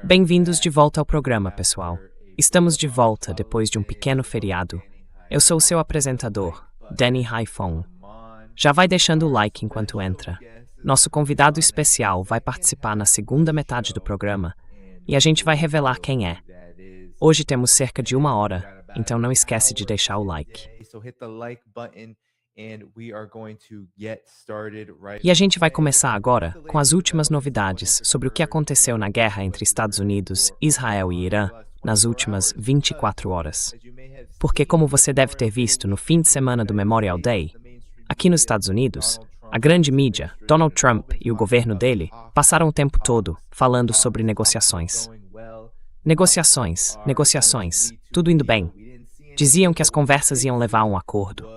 Bem-vindos de volta ao programa, pessoal. Estamos de volta depois de um pequeno feriado. Eu sou o seu apresentador, Danny Haifong. Já vai deixando o like enquanto entra. Nosso convidado especial vai participar na segunda metade do programa e a gente vai revelar quem é. Hoje temos cerca de 1 hora, então não esquece de deixar o like. E a gente vai começar agora com as últimas novidades sobre o que aconteceu na guerra entre Estados Unidos, Israel e Irã nas últimas 24 horas. Porque, como você deve ter visto no fim de semana do Memorial Day, aqui nos Estados Unidos, a grande mídia, Donald Trump e o governo dele passaram o tempo todo falando sobre negociações. Negociações, tudo indo bem. Diziam que as conversas iam levar a um acordo.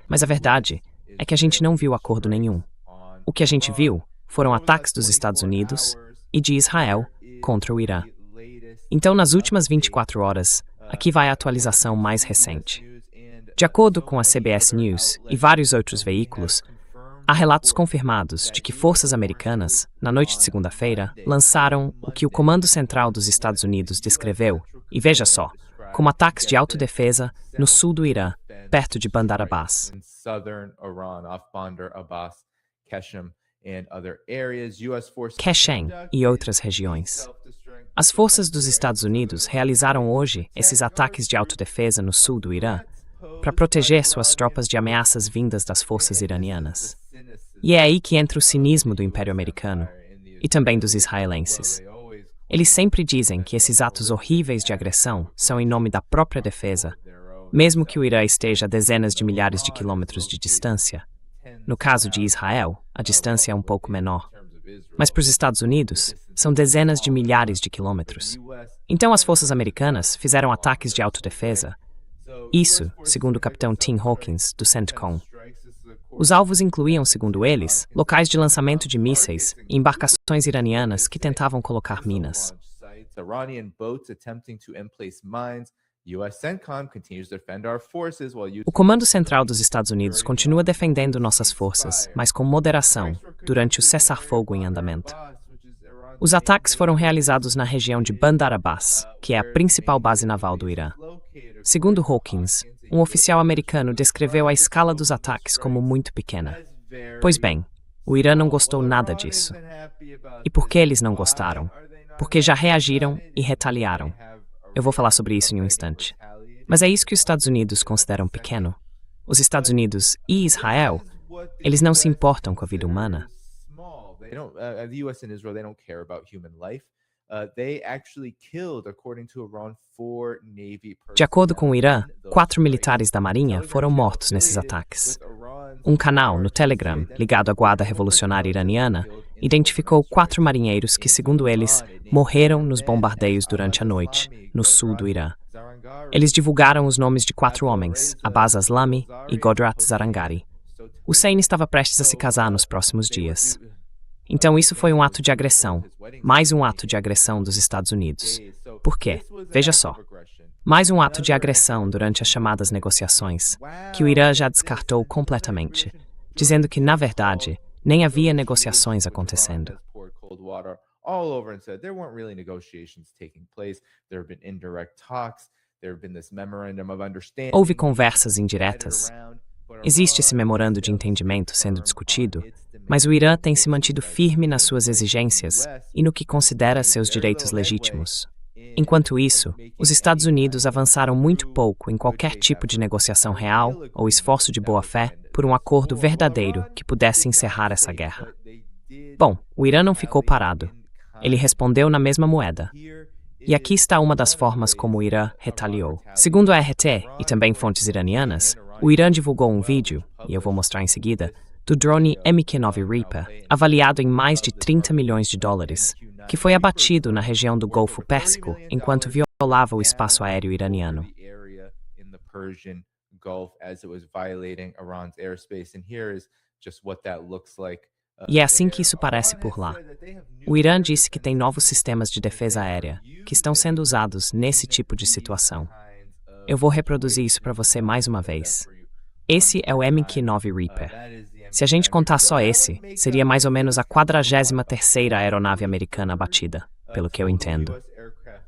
Mas a verdade é que a gente não viu acordo nenhum. O que a gente viu foram ataques dos Estados Unidos e de Israel contra o Irã. Então, nas últimas 24 horas, aqui vai a atualização mais recente. De acordo com a CBS News e vários outros veículos, há relatos confirmados de que forças americanas, na noite de segunda-feira, lançaram o que o Comando Central dos Estados Unidos descreveu, e veja só, como ataques de autodefesa no sul do Irã, perto de Bandar Abbas. Keshem e outras regiões. As forças dos Estados Unidos realizaram hoje esses ataques de autodefesa no sul do Irã para proteger suas tropas de ameaças vindas das forças iranianas. E é aí que entra o cinismo do Império Americano e também dos israelenses. Eles sempre dizem que esses atos horríveis de agressão são em nome da própria defesa, mesmo que o Irã esteja a dezenas de milhares de quilômetros de distância. No caso de Israel, a distância é um pouco menor. Mas para os Estados Unidos, são dezenas de milhares de quilômetros. Então as forças americanas fizeram ataques de autodefesa. Isso, segundo o capitão Tim Hawkins, do CENTCOM. Os alvos incluíam, segundo eles, locais de lançamento de mísseis e embarcações iranianas que tentavam colocar minas. O Comando Central dos Estados Unidos continua defendendo nossas forças, mas com moderação, durante o cessar-fogo em andamento. Os ataques foram realizados na região de Bandar Abbas, que é a principal base naval do Irã. Segundo Hawkins, um oficial americano descreveu a escala dos ataques como muito pequena. Pois bem, o Irã não gostou nada disso. E por que eles não gostaram? Porque já reagiram e retaliaram. Eu vou falar sobre isso em um instante. Mas é isso que os Estados Unidos consideram pequeno. Os Estados Unidos e Israel, eles não se importam com a vida humana. De acordo com o Irã, 4 militares da Marinha foram mortos nesses ataques. Um canal no Telegram, ligado à Guarda Revolucionária Iraniana, identificou 4 marinheiros que, segundo eles, morreram nos bombardeios durante a noite, no sul do Irã. Eles divulgaram os nomes de 4 homens, Abbas Aslami e Godrat Zarangari. Hussein estava prestes a se casar nos próximos dias. Então isso foi um ato de agressão, mais um ato de agressão dos Estados Unidos. Por quê? Veja só. Mais um ato de agressão durante as chamadas negociações, que o Irã já descartou completamente, dizendo que, na verdade, nem havia negociações acontecendo. Houve conversas indiretas. Existe esse memorando de entendimento sendo discutido, mas o Irã tem se mantido firme nas suas exigências e no que considera seus direitos legítimos. Enquanto isso, os Estados Unidos avançaram muito pouco em qualquer tipo de negociação real ou esforço de boa-fé por um acordo verdadeiro que pudesse encerrar essa guerra. Bom, o Irã não ficou parado. Ele respondeu na mesma moeda. E aqui está uma das formas como o Irã retaliou. Segundo a RT e também fontes iranianas, o Irã divulgou um vídeo, e eu vou mostrar em seguida, do drone MQ-9 Reaper, avaliado em mais de 30 milhões de dólares, que foi abatido na região do Golfo Pérsico enquanto violava o espaço aéreo iraniano. E é assim que isso parece por lá. O Irã disse que tem novos sistemas de defesa aérea que estão sendo usados nesse tipo de situação. Eu vou reproduzir isso para você mais uma vez. Esse é o MQ-9 Reaper. Se a gente contar só esse, seria mais ou menos a 43ª aeronave americana abatida, pelo que eu entendo.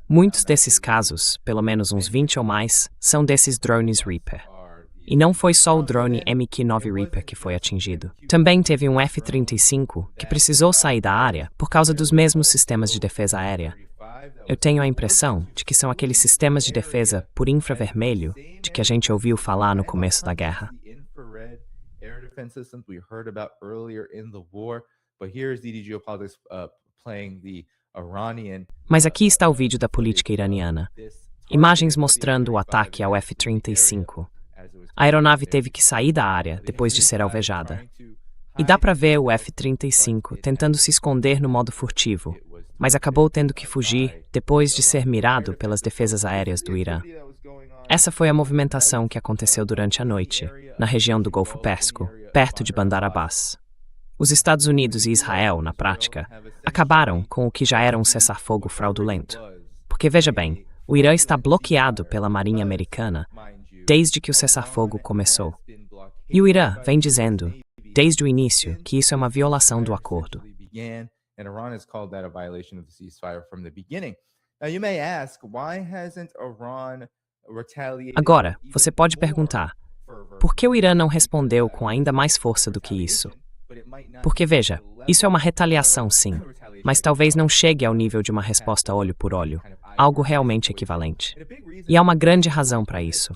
Muitos desses casos, pelo menos uns 20 ou mais, são desses drones Reaper. E não foi só o drone MQ-9 Reaper que foi atingido. Também teve um F-35 que precisou sair da área por causa dos mesmos sistemas de defesa aérea. Eu tenho a impressão de que são aqueles sistemas de defesa por infravermelho de que a gente ouviu falar no começo da guerra. Mas aqui está o vídeo da política iraniana. Imagens mostrando o ataque ao F-35. A aeronave teve que sair da área depois de ser alvejada. E dá para ver o F-35 tentando se esconder no modo furtivo, mas acabou tendo que fugir depois de ser mirado pelas defesas aéreas do Irã. Essa foi a movimentação que aconteceu durante a noite, na região do Golfo Pérsico, perto de Bandar Abbas. Os Estados Unidos e Israel, na prática, acabaram com o que já era um cessar-fogo fraudulento. Porque, veja bem, o Irã está bloqueado pela Marinha Americana desde que o cessar-fogo começou. E o Irã vem dizendo, desde o início, que isso é uma violação do acordo. Agora, você pode perguntar, por que o Irã não respondeu com ainda mais força do que isso? Porque, veja, isso é uma retaliação, sim, mas talvez não chegue ao nível de uma resposta olho por olho, algo realmente equivalente. E há uma grande razão para isso.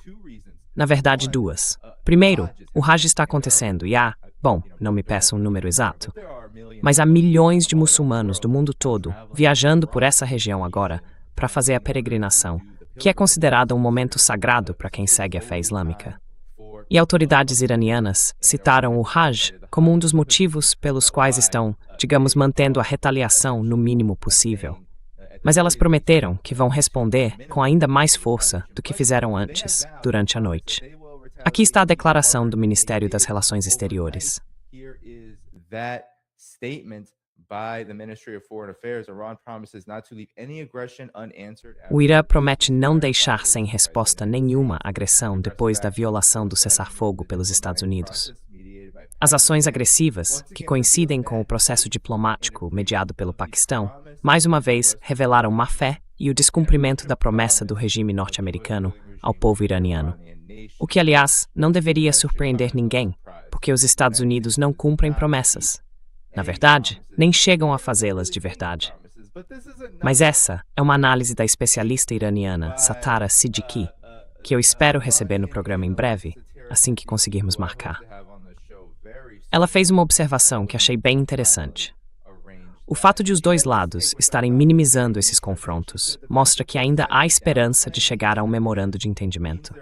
Na verdade, duas. Primeiro, o Hajj está acontecendo e não me peça um número exato, mas há milhões de muçulmanos do mundo todo viajando por essa região agora para fazer a peregrinação, que é considerada um momento sagrado para quem segue a fé islâmica. E autoridades iranianas citaram o Hajj como um dos motivos pelos quais estão, digamos, mantendo a retaliação no mínimo possível. Mas elas prometeram que vão responder com ainda mais força do que fizeram antes, durante a noite. Aqui está a declaração do Ministério das Relações Exteriores. O Irã promete não deixar sem resposta nenhuma agressão depois da violação do cessar-fogo pelos Estados Unidos. As ações agressivas, que coincidem com o processo diplomático mediado pelo Paquistão, mais uma vez revelaram má fé e o descumprimento da promessa do regime norte-americano ao povo iraniano. O que, aliás, não deveria surpreender ninguém, porque os Estados Unidos não cumprem promessas. Na verdade, nem chegam a fazê-las de verdade. Mas essa é uma análise da especialista iraniana Satara Siddiqui, que eu espero receber no programa em breve, assim que conseguirmos marcar. Ela fez uma observação que achei bem interessante. O fato de os dois lados estarem minimizando esses confrontos mostra que ainda há esperança de chegar a um memorando de entendimento.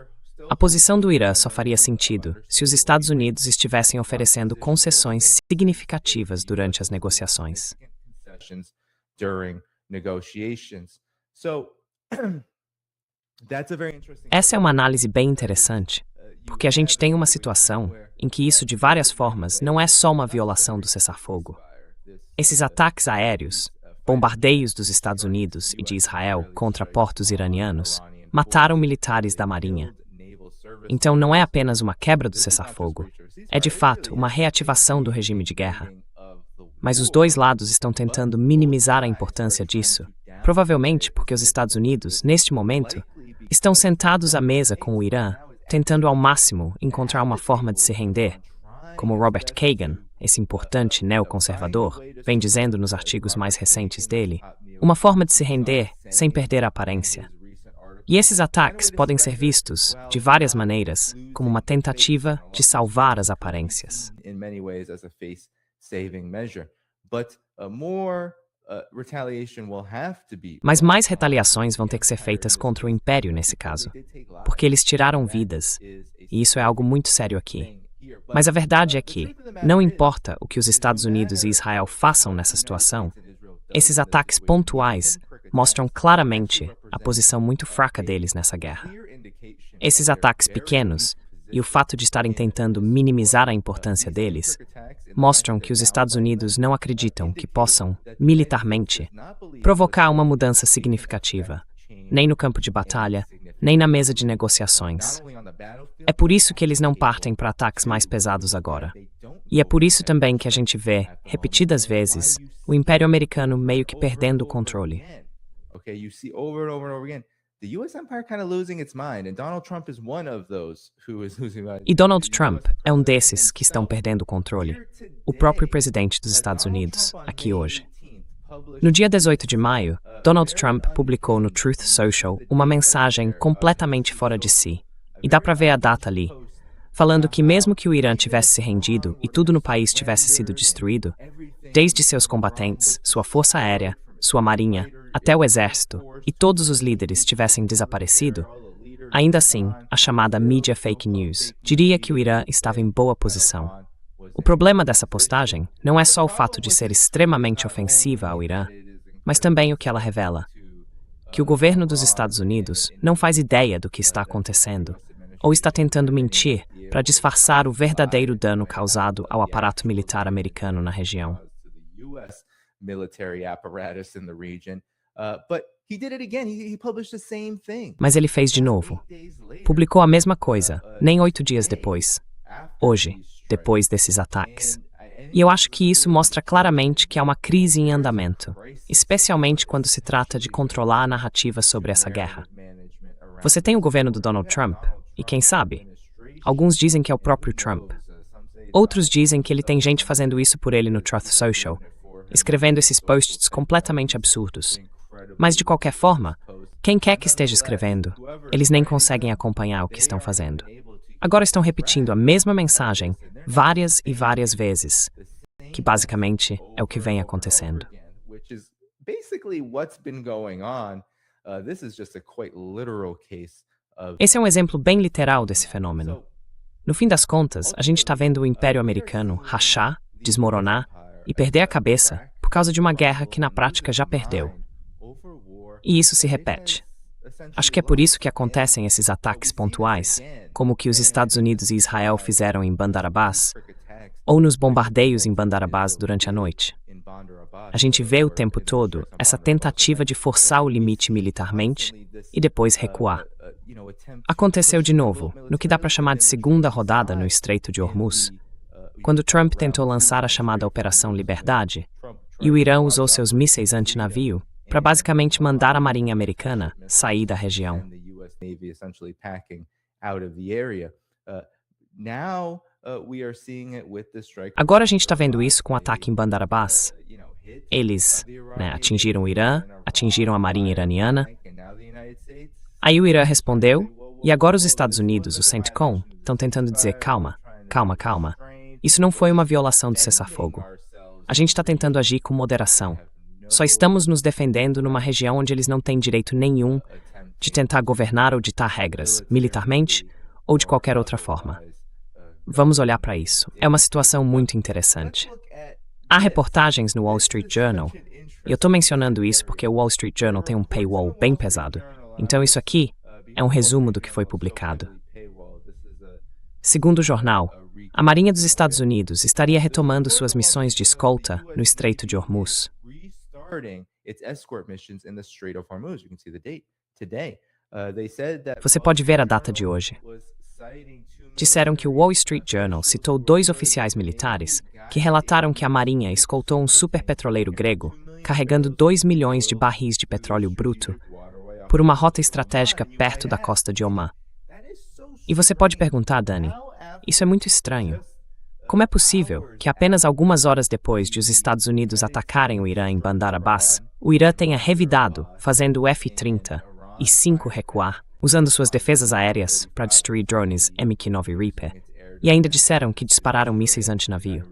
A posição do Irã só faria sentido se os Estados Unidos estivessem oferecendo concessões significativas durante as negociações. Essa é uma análise bem interessante, porque a gente tem uma situação em que isso, de várias formas, não é só uma violação do cessar-fogo. Esses ataques aéreos, bombardeios dos Estados Unidos e de Israel contra portos iranianos, mataram militares da Marinha. Então não é apenas uma quebra do cessar-fogo, é de fato uma reativação do regime de guerra. Mas os dois lados estão tentando minimizar a importância disso, provavelmente porque os Estados Unidos, neste momento, estão sentados à mesa com o Irã, tentando ao máximo encontrar uma forma de se render, como Robert Kagan, esse importante neoconservador, vem dizendo nos artigos mais recentes dele, uma forma de se render sem perder a aparência. E esses ataques podem ser vistos, de várias maneiras, como uma tentativa de salvar as aparências. Mas mais retaliações vão ter que ser feitas contra o Império nesse caso, porque eles tiraram vidas, e isso é algo muito sério aqui. Mas a verdade é que, não importa o que os Estados Unidos e Israel façam nessa situação, esses ataques pontuais mostram claramente a posição muito fraca deles nessa guerra. Esses ataques pequenos, e o fato de estarem tentando minimizar a importância deles, mostram que os Estados Unidos não acreditam que possam, militarmente, provocar uma mudança significativa, nem no campo de batalha, nem na mesa de negociações. É por isso que eles não partem para ataques mais pesados agora. E é por isso também que a gente vê, repetidas vezes, o Império Americano meio que perdendo o controle. E Donald Trump é um desses que estão perdendo o controle. O próprio presidente dos Estados Unidos, aqui hoje. No dia 18 de maio, Donald Trump publicou no Truth Social uma mensagem completamente fora de si. E dá pra ver a data ali, falando que mesmo que o Irã tivesse se rendido e tudo no país tivesse sido destruído, desde seus combatentes, sua força aérea, sua marinha, até o exército, e todos os líderes tivessem desaparecido, ainda assim, a chamada mídia fake news diria que o Irã estava em boa posição. O problema dessa postagem não é só o fato de ser extremamente ofensiva ao Irã, mas também o que ela revela: que o governo dos Estados Unidos não faz ideia do que está acontecendo, ou está tentando mentir para disfarçar o verdadeiro dano causado ao aparato militar americano na região. Mas ele fez de novo. Publicou a mesma coisa, nem 8 dias depois. Hoje, depois desses ataques. E eu acho que isso mostra claramente que há uma crise em andamento, especialmente quando se trata de controlar a narrativa sobre essa guerra. Você tem o governo do Donald Trump, e quem sabe? Alguns dizem que é o próprio Trump. Outros dizem que ele tem gente fazendo isso por ele no Truth Social, escrevendo esses posts completamente absurdos. Mas de qualquer forma, quem quer que esteja escrevendo, eles nem conseguem acompanhar o que estão fazendo. Agora estão repetindo a mesma mensagem várias e várias vezes, que basicamente é o que vem acontecendo. Esse é um exemplo bem literal desse fenômeno. No fim das contas, a gente está vendo o Império Americano rachar, desmoronar e perder a cabeça por causa de uma guerra que na prática já perdeu. E isso se repete. Acho que é por isso que acontecem esses ataques pontuais, como o que os Estados Unidos e Israel fizeram em Bandar Abbas, ou nos bombardeios em Bandar Abbas durante a noite. A gente vê o tempo todo essa tentativa de forçar o limite militarmente e depois recuar. Aconteceu de novo, no que dá para chamar de segunda rodada no Estreito de Hormuz, quando Trump tentou lançar a chamada Operação Liberdade, e o Irã usou seus mísseis antinavio para basicamente mandar a Marinha Americana sair da região. Agora a gente está vendo isso com o ataque em Bandar Abbas. Eles atingiram o Irã, atingiram a Marinha iraniana. Aí o Irã respondeu, e agora os Estados Unidos, o CENTCOM, estão tentando dizer calma, calma, calma. Isso não foi uma violação do cessar-fogo. A gente está tentando agir com moderação. Só estamos nos defendendo numa região onde eles não têm direito nenhum de tentar governar ou ditar regras, militarmente ou de qualquer outra forma. Vamos olhar para isso. É uma situação muito interessante. Há reportagens no Wall Street Journal, e eu estou mencionando isso porque o Wall Street Journal tem um paywall bem pesado. Então isso aqui é um resumo do que foi publicado. Segundo o jornal, a Marinha dos Estados Unidos estaria retomando suas missões de escolta no Estreito de Hormuz. Você pode ver a data de hoje. Disseram que o Wall Street Journal citou 2 oficiais militares que relataram que a Marinha escoltou um superpetroleiro grego carregando 2 milhões de barris de petróleo bruto por uma rota estratégica perto da costa de Omã. E você pode perguntar, Dani, isso é muito estranho. Como é possível que apenas algumas horas depois de os Estados Unidos atacarem o Irã em Bandar Abbas, o Irã tenha revidado, fazendo o F-30 e 5 recuar, usando suas defesas aéreas para destruir drones MQ-9 Reaper, e ainda disseram que dispararam mísseis antinavio?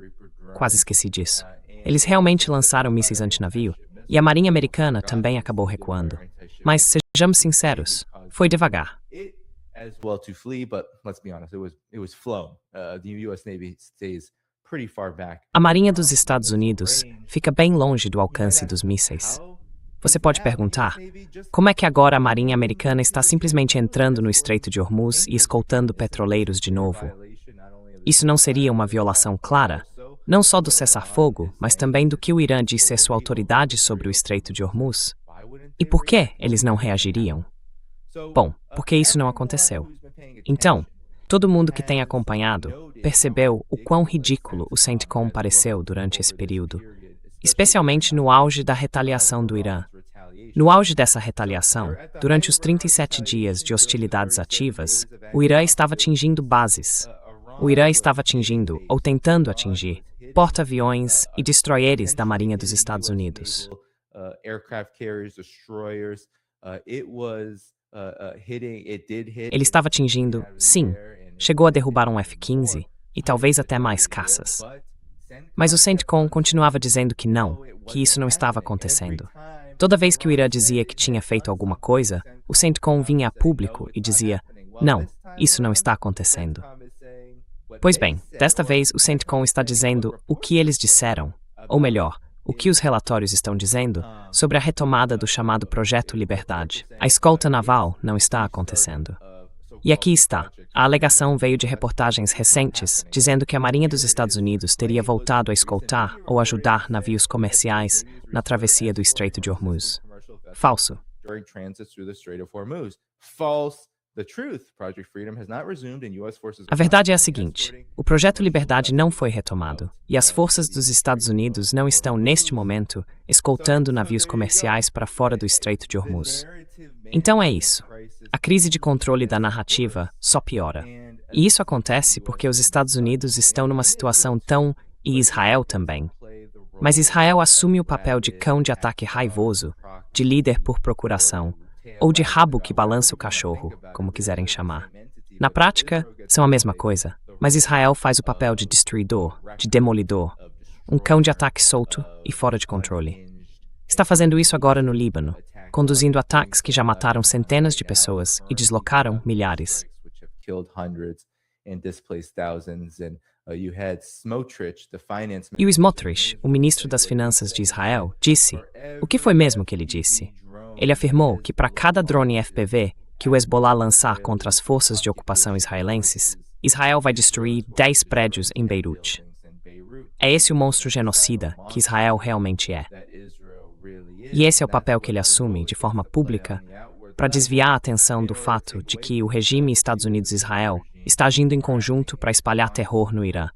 Quase esqueci disso. Eles realmente lançaram mísseis antinavio, e a Marinha Americana também acabou recuando. Mas sejamos sinceros, foi devagar. A Marinha dos Estados Unidos fica bem longe do alcance dos mísseis. Você pode perguntar, como é que agora a Marinha Americana está simplesmente entrando no Estreito de Hormuz e escoltando petroleiros de novo? Isso não seria uma violação clara, não só do cessar-fogo, mas também do que o Irã diz ser sua autoridade sobre o Estreito de Hormuz? E por que eles não reagiriam? Bom, porque isso não aconteceu. Então, todo mundo que tem acompanhado percebeu o quão ridículo o CENTCOM pareceu durante esse período, especialmente no auge da retaliação do Irã. No auge dessa retaliação, durante os 37 dias de hostilidades ativas, o Irã estava atingindo bases. O Irã estava atingindo, ou tentando atingir, porta-aviões e destroyers da Marinha dos Estados Unidos. Ele estava atingindo, sim, chegou a derrubar um F-15 e talvez até mais caças. Mas o CENTCOM continuava dizendo que não, que isso não estava acontecendo. Toda vez que o Irã dizia que tinha feito alguma coisa, o CENTCOM vinha a público e dizia, não, isso não está acontecendo. Pois bem, desta vez o CENTCOM está dizendo o que eles disseram, ou melhor, o que os relatórios estão dizendo sobre a retomada do chamado Projeto Liberdade. A escolta naval não está acontecendo. E aqui está. A alegação veio de reportagens recentes dizendo que a Marinha dos Estados Unidos teria voltado a escoltar ou ajudar navios comerciais na travessia do Estreito de Hormuz. Falso. A verdade é a seguinte: o Projeto Liberdade não foi retomado, e as forças dos Estados Unidos não estão, neste momento, escoltando navios comerciais para fora do Estreito de Hormuz. Então é isso. A crise de controle da narrativa só piora. E isso acontece porque os Estados Unidos estão numa situação tão, e Israel também. Mas Israel assume o papel de cão de ataque raivoso, de líder por procuração, ou de rabo que balança o cachorro, como quiserem chamar. Na prática, são a mesma coisa, mas Israel faz o papel de destruidor, de demolidor, um cão de ataque solto e fora de controle. Está fazendo isso agora no Líbano, conduzindo ataques que já mataram centenas de pessoas e deslocaram milhares. E o Smotrich, o ministro das Finanças de Israel, disse: o que foi mesmo que ele disse? Ele afirmou que para cada drone FPV que o Hezbollah lançar contra as forças de ocupação israelenses, Israel vai destruir 10 prédios em Beirute. É esse o monstro genocida que Israel realmente é. E esse é o papel que ele assume de forma pública para desviar a atenção do fato de que o regime Estados Unidos-Israel está agindo em conjunto para espalhar terror no Irã,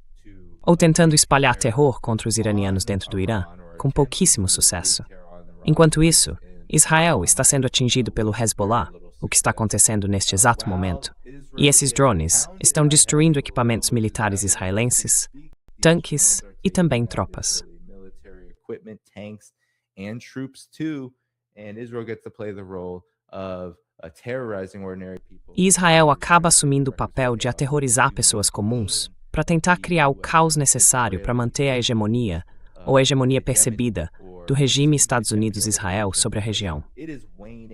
ou tentando espalhar terror contra os iranianos dentro do Irã, com pouquíssimo sucesso. Enquanto isso, Israel está sendo atingido pelo Hezbollah, o que está acontecendo neste exato momento, e esses drones estão destruindo equipamentos militares israelenses, tanques e também tropas. E Israel acaba assumindo o papel de aterrorizar pessoas comuns para tentar criar o caos necessário para manter a hegemonia, ou a hegemonia percebida, do regime Estados Unidos-Israel sobre a região.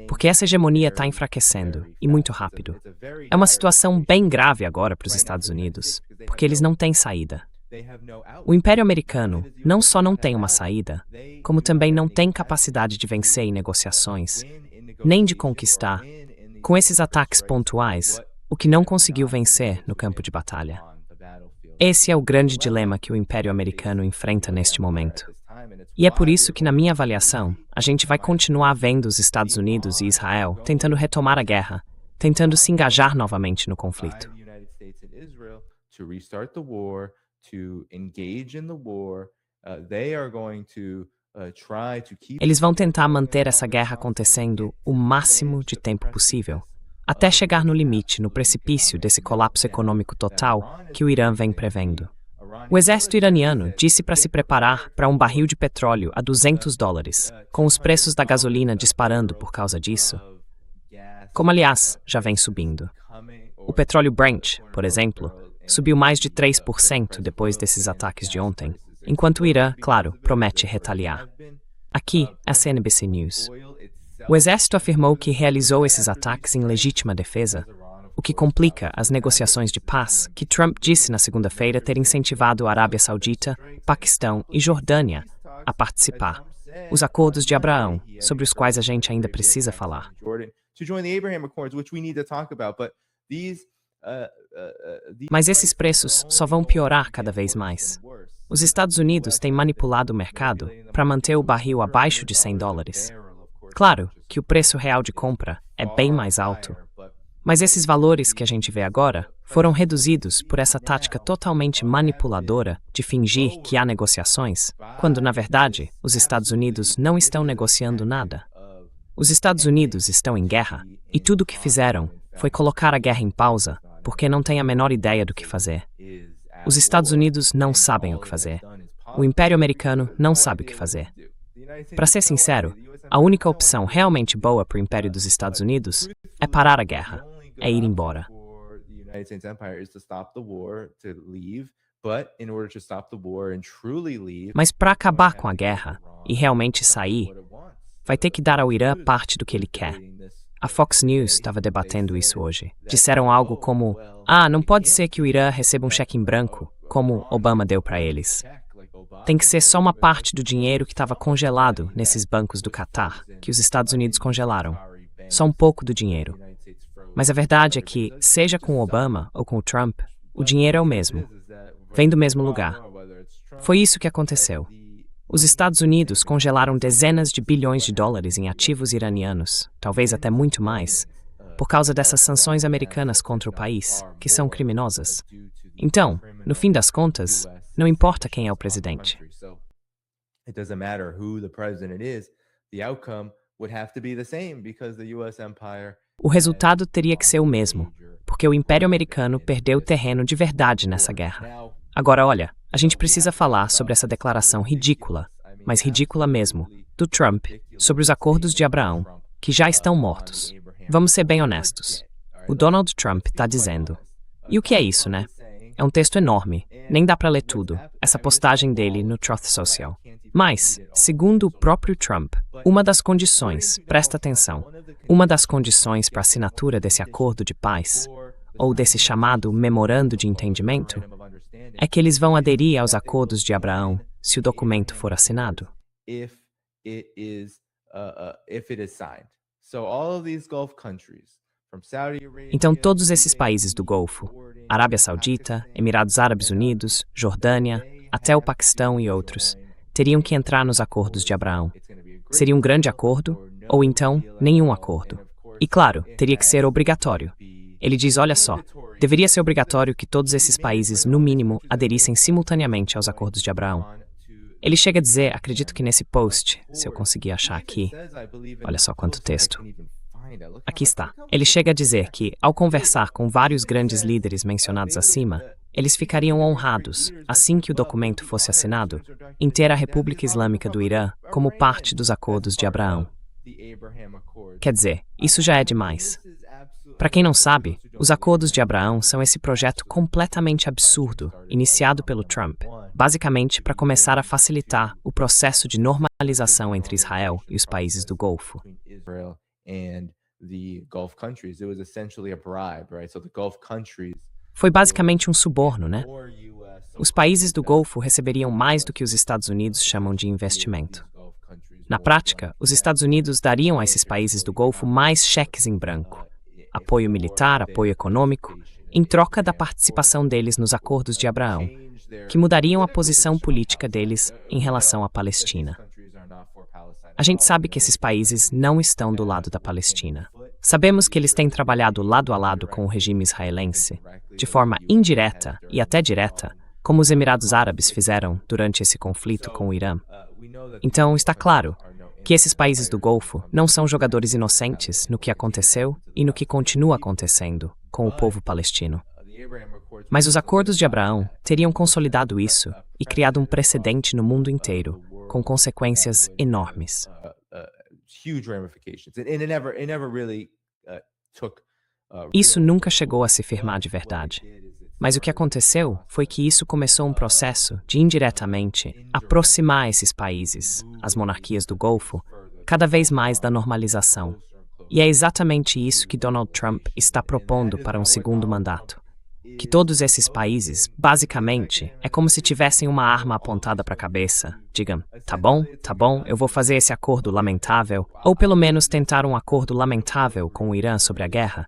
Porque essa hegemonia está enfraquecendo, e muito rápido. É uma situação bem grave agora para os Estados Unidos, porque eles não têm saída. O Império Americano não só não tem uma saída, como também não tem capacidade de vencer em negociações, nem de conquistar, com esses ataques pontuais, o que não conseguiu vencer no campo de batalha. Esse é o grande dilema que o Império Americano enfrenta neste momento. E é por isso que, na minha avaliação, a gente vai continuar vendo os Estados Unidos e Israel tentando retomar a guerra, tentando se engajar novamente no conflito. Eles vão tentar manter essa guerra acontecendo o máximo de tempo possível, até chegar no limite, no precipício desse colapso econômico total que o Irã vem prevendo. O exército iraniano disse para se preparar para um barril de petróleo a $200, com os preços da gasolina disparando por causa disso, como aliás já vem subindo. O petróleo Brent, por exemplo, subiu mais de 3% depois desses ataques de ontem, enquanto o Irã, claro, promete retaliar. Aqui, a CNBC News. O exército afirmou que realizou esses ataques em legítima defesa, o que complica as negociações de paz que Trump disse na segunda-feira ter incentivado a Arábia Saudita, Paquistão e Jordânia a participar. Os acordos de Abraão, sobre os quais a gente ainda precisa falar. Mas esses preços só vão piorar cada vez mais. Os Estados Unidos têm manipulado o mercado para manter o barril abaixo de $100. Claro que o preço real de compra é bem mais alto, mas esses valores que a gente vê agora foram reduzidos por essa tática totalmente manipuladora de fingir que há negociações, quando, na verdade, os Estados Unidos não estão negociando nada. Os Estados Unidos estão em guerra, e tudo o que fizeram foi colocar a guerra em pausa, porque não têm a menor ideia do que fazer. Os Estados Unidos não sabem o que fazer. O Império Americano não sabe o que fazer. Para ser sincero, a única opção realmente boa para o Império dos Estados Unidos é parar a guerra, é ir embora. Mas para acabar com a guerra e realmente sair, vai ter que dar ao Irã parte do que ele quer. A Fox News estava debatendo isso hoje. Disseram algo como: não pode ser que o Irã receba um cheque em branco, como Obama deu para eles. Tem que ser só uma parte do dinheiro que estava congelado nesses bancos do Catar, que os Estados Unidos congelaram. Só um pouco do dinheiro. Mas a verdade é que, seja com o Obama ou com o Trump, o dinheiro é o mesmo. Vem do mesmo lugar. Foi isso que aconteceu. Os Estados Unidos congelaram dezenas de bilhões de dólares em ativos iranianos, talvez até muito mais, por causa dessas sanções americanas contra o país, que são criminosas. Então, no fim das contas, não importa quem é o presidente. O resultado teria que ser o mesmo, porque o Império Americano perdeu terreno de verdade nessa guerra. Agora, olha, a gente precisa falar sobre essa declaração ridícula, mas ridícula mesmo, do Trump sobre os acordos de Abraão, que já estão mortos. Vamos ser bem honestos. O Donald Trump está dizendo. E o que é isso, né? É um texto enorme, nem dá para ler tudo, essa postagem dele no Truth Social. Mas, segundo o próprio Trump, uma das condições, presta atenção, uma das condições para a assinatura desse acordo de paz, ou desse chamado memorando de entendimento, é que eles vão aderir aos acordos de Abraão se o documento for assinado. Então, todos esses países do Golfo, Arábia Saudita, Emirados Árabes Unidos, Jordânia, até o Paquistão e outros, teriam que entrar nos acordos de Abraão. Seria um grande acordo, ou então, nenhum acordo. E claro, teria que ser obrigatório. Ele diz, olha só, deveria ser obrigatório que todos esses países, no mínimo, aderissem simultaneamente aos acordos de Abraão. Ele chega a dizer, acredito que nesse post, se eu conseguir achar aqui, olha só quanto texto. Aqui está. Ele chega a dizer que, ao conversar com vários grandes líderes mencionados acima, eles ficariam honrados, assim que o documento fosse assinado, em ter a República Islâmica do Irã como parte dos acordos de Abraão. Quer dizer, isso já é demais. Para quem não sabe, os acordos de Abraão são esse projeto completamente absurdo, iniciado pelo Trump, basicamente para começar a facilitar o processo de normalização entre Israel e os países do Golfo. Foi basicamente um suborno, né? Os países do Golfo receberiam mais do que os Estados Unidos chamam de investimento. Na prática, os Estados Unidos dariam a esses países do Golfo mais cheques em branco, apoio militar, apoio econômico, em troca da participação deles nos acordos de Abraão, que mudariam a posição política deles em relação à Palestina. A gente sabe que esses países não estão do lado da Palestina. Sabemos que eles têm trabalhado lado a lado com o regime israelense, de forma indireta e até direta, como os Emirados Árabes fizeram durante esse conflito com o Irã. Então, está claro que esses países do Golfo não são jogadores inocentes no que aconteceu e no que continua acontecendo com o povo palestino. Mas os acordos de Abraão teriam consolidado isso e criado um precedente no mundo inteiro, com consequências enormes. Isso nunca chegou a se firmar de verdade. Mas o que aconteceu foi que isso começou um processo de, indiretamente, aproximar esses países, as monarquias do Golfo, cada vez mais da normalização. E é exatamente isso que Donald Trump está propondo para um segundo mandato. Que todos esses países, basicamente, é como se tivessem uma arma apontada para a cabeça. Digam, tá bom, eu vou fazer esse acordo lamentável, ou pelo menos tentar um acordo lamentável com o Irã sobre a guerra.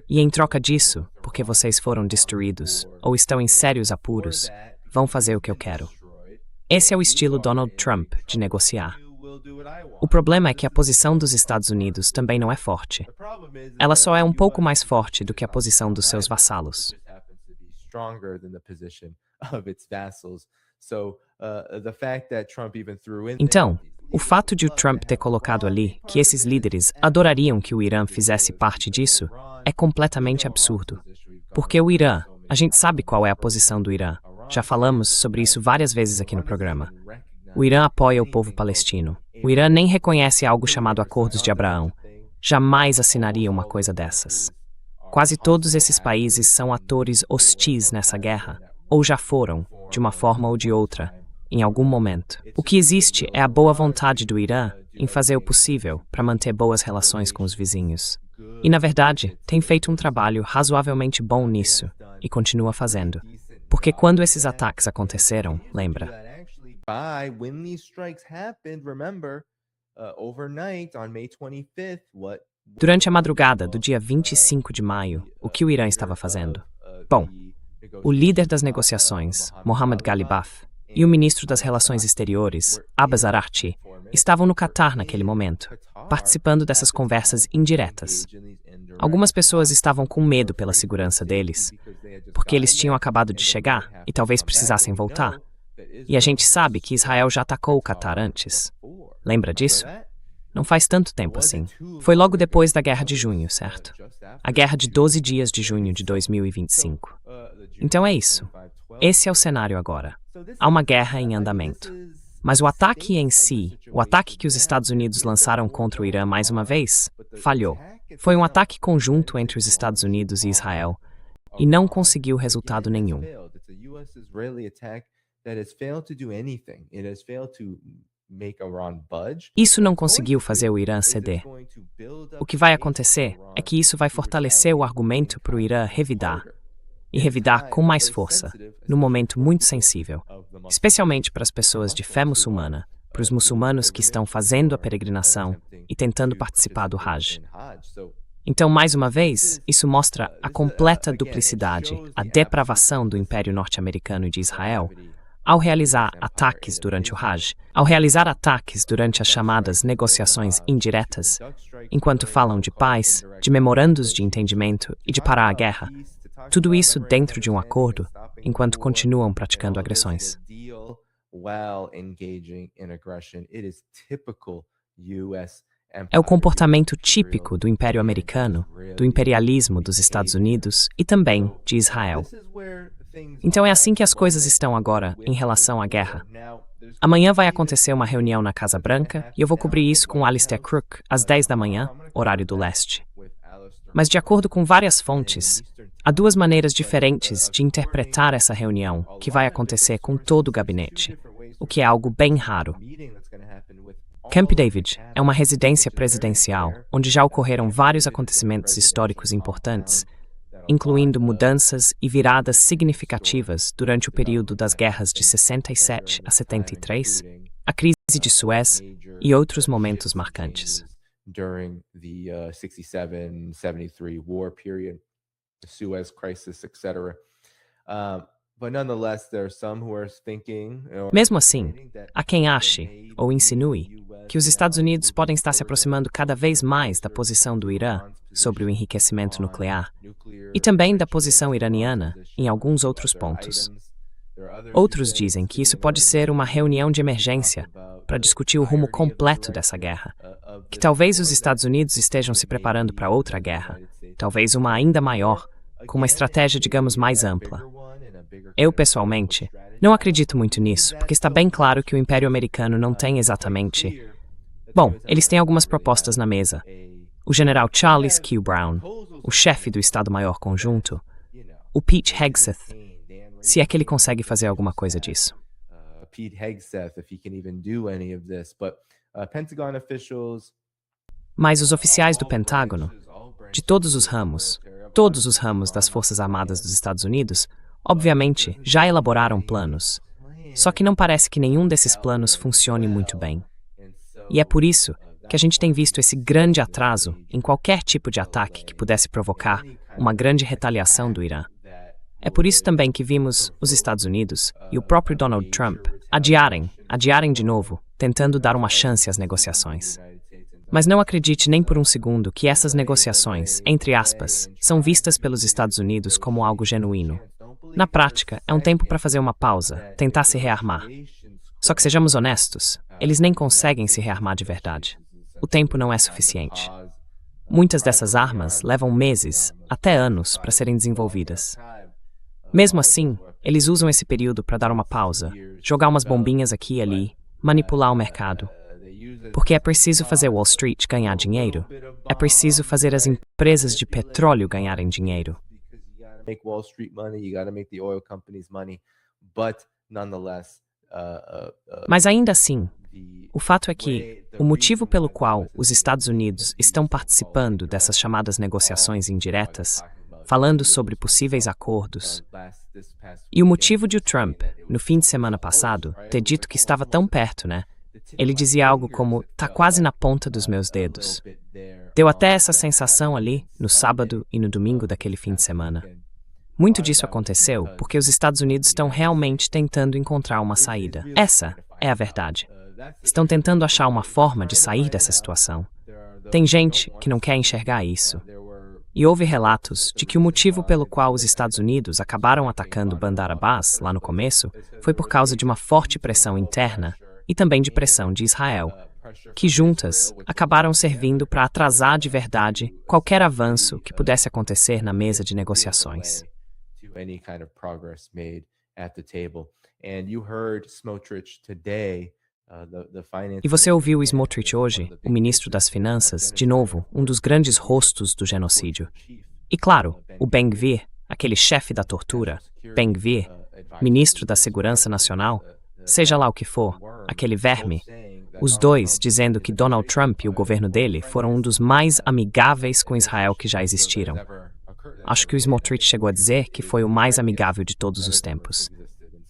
E em troca disso, porque vocês foram destruídos, ou estão em sérios apuros, vão fazer o que eu quero. Esse é o estilo Donald Trump de negociar. O problema é que a posição dos Estados Unidos também não é forte. Ela só é um pouco mais forte do que a posição dos seus vassalos. Então, o fato de o Trump ter colocado ali que esses líderes adorariam que o Irã fizesse parte disso é completamente absurdo. Porque o Irã, a gente sabe qual é a posição do Irã. Já falamos sobre isso várias vezes aqui no programa. O Irã apoia o povo palestino. O Irã nem reconhece algo chamado Acordos de Abraão. Jamais assinaria uma coisa dessas. Quase todos esses países são atores hostis nessa guerra, ou já foram, de uma forma ou de outra, em algum momento. O que existe é a boa vontade do Irã em fazer o possível para manter boas relações com os vizinhos. E, na verdade, tem feito um trabalho razoavelmente bom nisso, e continua fazendo. Porque quando esses ataques aconteceram, lembra? Durante a madrugada do dia 25 de maio, o que o Irã estava fazendo? Bom, o líder das negociações, Mohammad Ghalibaf, e o ministro das Relações Exteriores, Abbas Araghchi, estavam no Catar naquele momento, participando dessas conversas indiretas. Algumas pessoas estavam com medo pela segurança deles, porque eles tinham acabado de chegar e talvez precisassem voltar. E a gente sabe que Israel já atacou o Catar antes. Lembra disso? Não faz tanto tempo assim. Foi logo depois da Guerra de Junho, certo? A Guerra de 12 dias de junho de 2025. Então é isso. Esse é o cenário agora. Há uma guerra em andamento. Mas o ataque em si, o ataque que os Estados Unidos lançaram contra o Irã mais uma vez, falhou. Foi um ataque conjunto entre os Estados Unidos e Israel e não conseguiu resultado nenhum. Isso não conseguiu fazer o Irã ceder. O que vai acontecer é que isso vai fortalecer o argumento para o Irã revidar. E revidar com mais força, num momento muito sensível, especialmente para as pessoas de fé muçulmana, para os muçulmanos que estão fazendo a peregrinação e tentando participar do Hajj. Então, mais uma vez, isso mostra a completa duplicidade, a depravação do Império Norte-Americano e de Israel, ao realizar ataques durante o Hajj, ao realizar ataques durante as chamadas negociações indiretas, enquanto falam de paz, de memorandos de entendimento e de parar a guerra. Tudo isso dentro de um acordo, enquanto continuam praticando agressões. É o comportamento típico do Império Americano, do imperialismo dos Estados Unidos e também de Israel. Então é assim que as coisas estão agora em relação à guerra. Amanhã vai acontecer uma reunião na Casa Branca e eu vou cobrir isso com Alistair Crook às 10 da manhã, horário do leste. Mas de acordo com várias fontes, há duas maneiras diferentes de interpretar essa reunião que vai acontecer com todo o gabinete, o que é algo bem raro. Camp David é uma residência presidencial onde já ocorreram vários acontecimentos históricos importantes, incluindo mudanças e viradas significativas durante o período das guerras de 67 a 73, a crise de Suez e outros momentos marcantes. During the 67-73 war period, the Suez Crisis, etc. But nonetheless, there are some who are thinking. Mesmo assim, há quem ache ou insinue que os Estados Unidos podem estar se aproximando cada vez mais da posição do Irã sobre o enriquecimento nuclear e também da posição iraniana em alguns outros pontos. Outros dizem que isso pode ser uma reunião de emergência para discutir o rumo completo dessa guerra, que talvez os Estados Unidos estejam se preparando para outra guerra, talvez uma ainda maior, com uma estratégia, digamos, mais ampla. Eu, pessoalmente, não acredito muito nisso, porque está bem claro que o Império Americano não tem exatamente... Bom, eles têm algumas propostas na mesa. O general Charles Q. Brown, o chefe do Estado-Maior Conjunto, o Pete Hegseth, se é que ele consegue fazer alguma coisa disso. Mas os oficiais do Pentágono, de todos os ramos das Forças Armadas dos Estados Unidos, obviamente já elaboraram planos. Só que não parece que nenhum desses planos funcione muito bem. E é por isso que a gente tem visto esse grande atraso em qualquer tipo de ataque que pudesse provocar uma grande retaliação do Irã. É por isso também que vimos os Estados Unidos e o próprio Donald Trump adiarem de novo tentando dar uma chance às negociações. Mas não acredite nem por um segundo que essas negociações, entre aspas, são vistas pelos Estados Unidos como algo genuíno. Na prática, é um tempo para fazer uma pausa, tentar se rearmar. Só que sejamos honestos, eles nem conseguem se rearmar de verdade. O tempo não é suficiente. Muitas dessas armas levam meses, até anos, para serem desenvolvidas. Mesmo assim, eles usam esse período para dar uma pausa, jogar umas bombinhas aqui e ali, manipular o mercado. Porque é preciso fazer Wall Street ganhar dinheiro. É preciso fazer as empresas de petróleo ganharem dinheiro. Mas ainda assim, o fato é que o motivo pelo qual os Estados Unidos estão participando dessas chamadas negociações indiretas, falando sobre possíveis acordos, e o motivo de o Trump, no fim de semana passado, ter dito que estava tão perto, né? Ele dizia algo como, tá quase na ponta dos meus dedos. Deu até essa sensação ali, no sábado e no domingo daquele fim de semana. Muito disso aconteceu porque os Estados Unidos estão realmente tentando encontrar uma saída. Essa é a verdade. Estão tentando achar uma forma de sair dessa situação. Tem gente que não quer enxergar isso. E houve relatos de que o motivo pelo qual os Estados Unidos acabaram atacando Bandar Abbas lá no começo foi por causa de uma forte pressão interna e também de pressão de Israel, que juntas acabaram servindo para atrasar de verdade qualquer avanço que pudesse acontecer na mesa de negociações. E você ouviu o Smotrich hoje, o ministro das Finanças, de novo, um dos grandes rostos do genocídio. E claro, o Ben-Gvir, aquele chefe da tortura, Ben-Gvir, ministro da Segurança Nacional, seja lá o que for, aquele verme, os dois dizendo que Donald Trump e o governo dele foram um dos mais amigáveis com Israel que já existiram. Acho que o Smotrich chegou a dizer que foi o mais amigável de todos os tempos.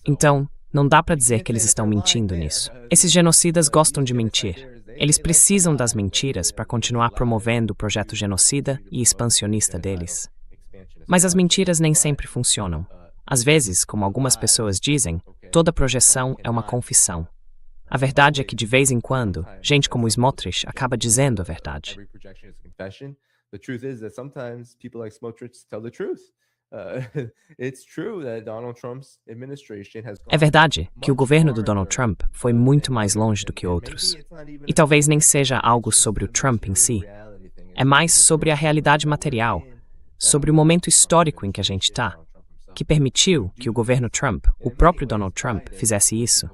Então, não dá para dizer que eles estão mentindo nisso. Esses genocidas gostam de mentir. Eles precisam das mentiras para continuar promovendo o projeto genocida e expansionista deles. Mas as mentiras nem sempre funcionam. Às vezes, como algumas pessoas dizem, toda projeção é uma confissão. A verdade é que, de vez em quando, gente como Smotrich acaba dizendo a verdade. É verdade que o governo do Donald Trump foi muito mais longe do que outros. E talvez nem seja algo sobre o Trump em si. É mais sobre a realidade material, sobre o momento histórico em que a gente está, que permitiu que o governo Trump, o próprio Donald Trump, fizesse isso.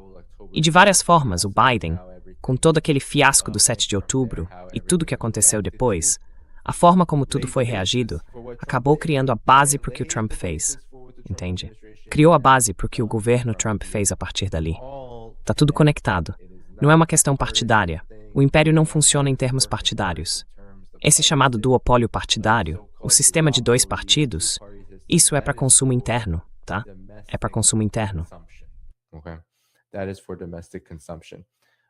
E de várias formas, o Biden, com todo aquele fiasco do 7 de outubro e tudo o que aconteceu depois, a forma como tudo foi reagido, acabou criando a base para o que o Trump fez. Entende? Criou a base para o que o governo Trump fez a partir dali. Tá tudo conectado. Não é uma questão partidária. O império não funciona em termos partidários. Esse chamado duopólio partidário, o sistema de dois partidos, isso é para consumo interno, tá? É para consumo interno. Okay. That is for domestic consumption.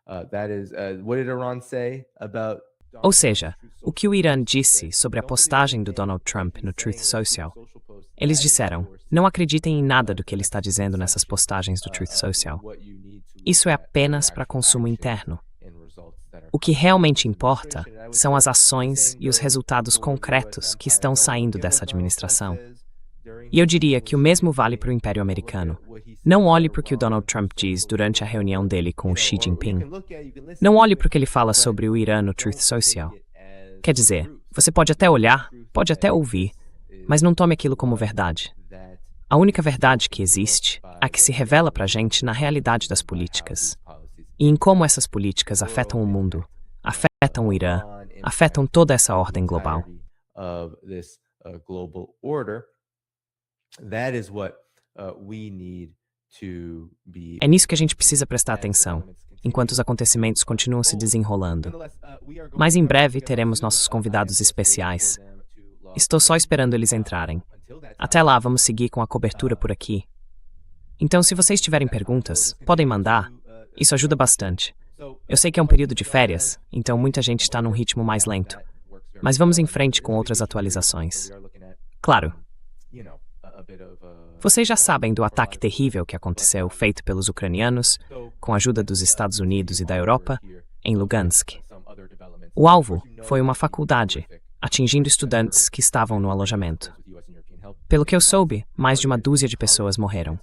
What did Iran say about... Ou seja, o que o Irã disse sobre a postagem do Donald Trump no Truth Social? Eles disseram, não acreditem em nada do que ele está dizendo nessas postagens do Truth Social. Isso é apenas para consumo interno. O que realmente importa são as ações e os resultados concretos que estão saindo dessa administração. E eu diria que o mesmo vale para o Império Americano. Não olhe para o que o Donald Trump diz durante a reunião dele com o Xi Jinping. Não olhe para o que ele fala sobre o Irã no Truth Social. Quer dizer, você pode até olhar, pode até ouvir, mas não tome aquilo como verdade. A única verdade que existe é a que se revela para a gente na realidade das políticas. E em como essas políticas afetam o mundo, afetam o Irã, afetam toda essa ordem global. É nisso que a gente precisa prestar atenção, enquanto os acontecimentos continuam se desenrolando. Mas em breve teremos nossos convidados especiais. Estou só esperando eles entrarem. Até lá, vamos seguir com a cobertura por aqui. Então, se vocês tiverem perguntas, podem mandar. Isso ajuda bastante. Eu sei que é um período de férias, então muita gente está num ritmo mais lento. Mas vamos em frente com outras atualizações. Claro. Vocês já sabem do ataque terrível que aconteceu, feito pelos ucranianos, com a ajuda dos Estados Unidos e da Europa, em Lugansk. O alvo foi uma faculdade, atingindo estudantes que estavam no alojamento. Pelo que eu soube, mais de uma dúzia de pessoas morreram.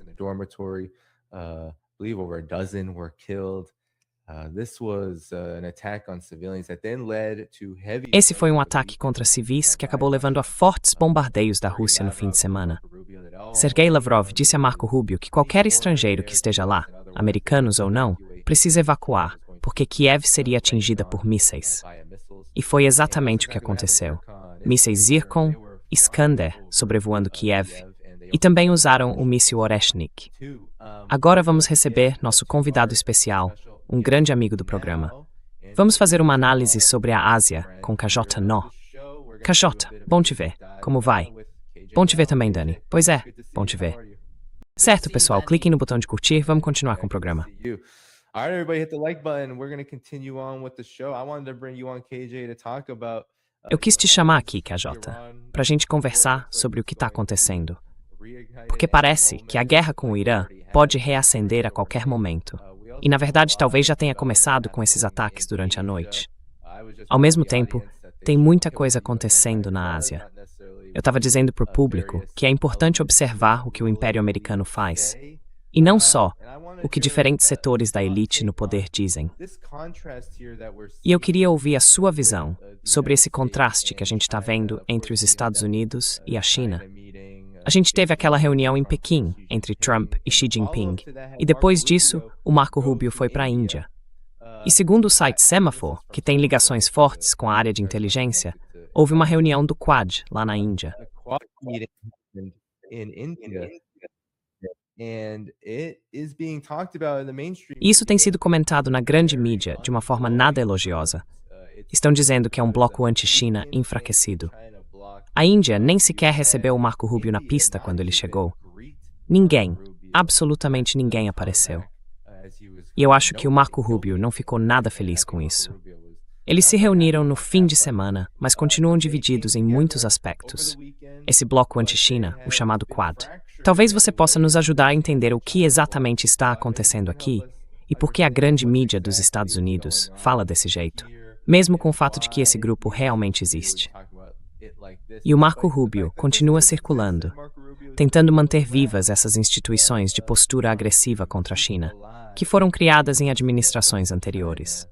Esse foi um ataque contra civis que acabou levando a fortes bombardeios da Rússia no fim de semana. Sergei Lavrov disse a Marco Rubio que qualquer estrangeiro que esteja lá, americanos ou não, precisa evacuar, porque Kiev seria atingida por mísseis. E foi exatamente o que aconteceu. Mísseis Zircon, Iskander sobrevoando Kiev, e também usaram o míssil Oreshnik. Agora vamos receber nosso convidado especial, um grande amigo do programa. Vamos fazer uma análise sobre a Ásia com KJ Nó. KJ, bom te ver. Como vai? Bom te ver também, Dani. Pois é, bom te ver. Certo, pessoal, cliquem no botão de curtir, vamos continuar com o programa. All right, everybody, hit the like button. We're going to continue on with the show. I wanted to bring you on, KJ, to talk about. Eu quis te chamar aqui, KJ, para a gente conversar sobre o que está acontecendo. Porque parece que a guerra com o Irã pode reacender a qualquer momento. E, na verdade, talvez já tenha começado com esses ataques durante a noite. Ao mesmo tempo, tem muita coisa acontecendo na Ásia. Eu estava dizendo para o público que é importante observar o que o Império Americano faz. E não só o que diferentes setores da elite no poder dizem. E eu queria ouvir a sua visão sobre esse contraste que a gente está vendo entre os Estados Unidos e a China. A gente teve aquela reunião em Pequim entre Trump e Xi Jinping, e depois disso, o Marco Rubio foi para a Índia. E segundo o site Semaphore, que tem ligações fortes com a área de inteligência, houve uma reunião do Quad lá na Índia. E isso tem sido comentado na grande mídia de uma forma nada elogiosa. Estão dizendo que é um bloco anti-China enfraquecido. A Índia nem sequer recebeu o Marco Rubio na pista quando ele chegou. Ninguém, absolutamente ninguém apareceu. E eu acho que o Marco Rubio não ficou nada feliz com isso. Eles se reuniram no fim de semana, mas continuam divididos em muitos aspectos. Esse bloco anti-China, o chamado Quad. Talvez você possa nos ajudar a entender o que exatamente está acontecendo aqui e por que a grande mídia dos Estados Unidos fala desse jeito, mesmo com o fato de que esse grupo realmente existe. E o Marco Rubio continua circulando, tentando manter vivas essas instituições de postura agressiva contra a China, que foram criadas em administrações anteriores.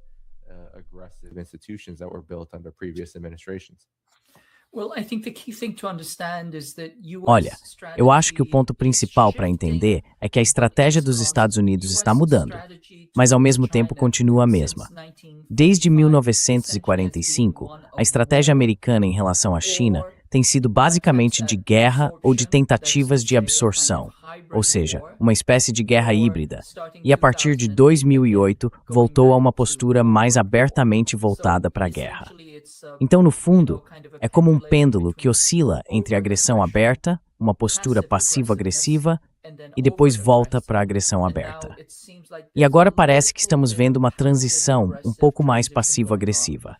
Olha, eu acho que o ponto principal para entender é que a estratégia dos Estados Unidos está mudando, mas ao mesmo tempo continua a mesma. Desde 1945, a estratégia americana em relação à China tem sido basicamente de guerra ou de tentativas de absorção, ou seja, uma espécie de guerra híbrida, e a partir de 2008 voltou a uma postura mais abertamente voltada para a guerra. Então, no fundo, é como um pêndulo que oscila entre agressão aberta, uma postura passivo-agressiva, e depois volta para a agressão aberta. E agora parece que estamos vendo uma transição um pouco mais passivo-agressiva.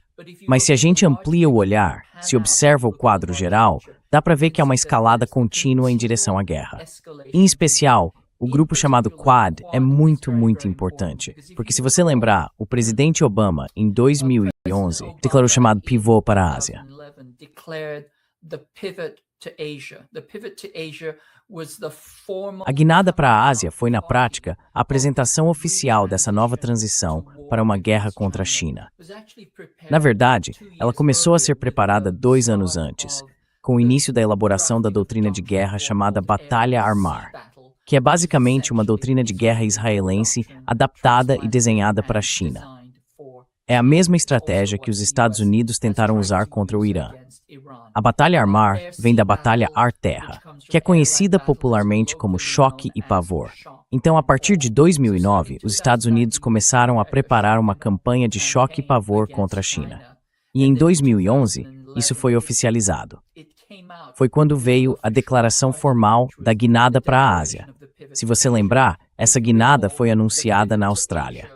Mas se a gente amplia o olhar, se observa o quadro geral, dá para ver que há uma escalada contínua em direção à guerra. Em especial, o grupo chamado Quad é muito, muito importante, porque se você lembrar, o presidente Obama, em 2011, declarou o chamado pivô para a Ásia. A guinada para a Ásia foi, na prática, a apresentação oficial dessa nova transição para uma guerra contra a China. Na verdade, ela começou a ser preparada 2 anos antes, com o início da elaboração da doutrina de guerra chamada Batalha Armar, que é basicamente uma doutrina de guerra israelense adaptada e desenhada para a China. É a mesma estratégia que os Estados Unidos tentaram usar contra o Irã. A Batalha Armar vem da Batalha Ar-Terra, que é conhecida popularmente como choque e pavor. Então, a partir de 2009, os Estados Unidos começaram a preparar uma campanha de choque e pavor contra a China. E em 2011, isso foi oficializado. Foi quando veio a declaração formal da guinada para a Ásia. Se você lembrar, essa guinada foi anunciada na Austrália.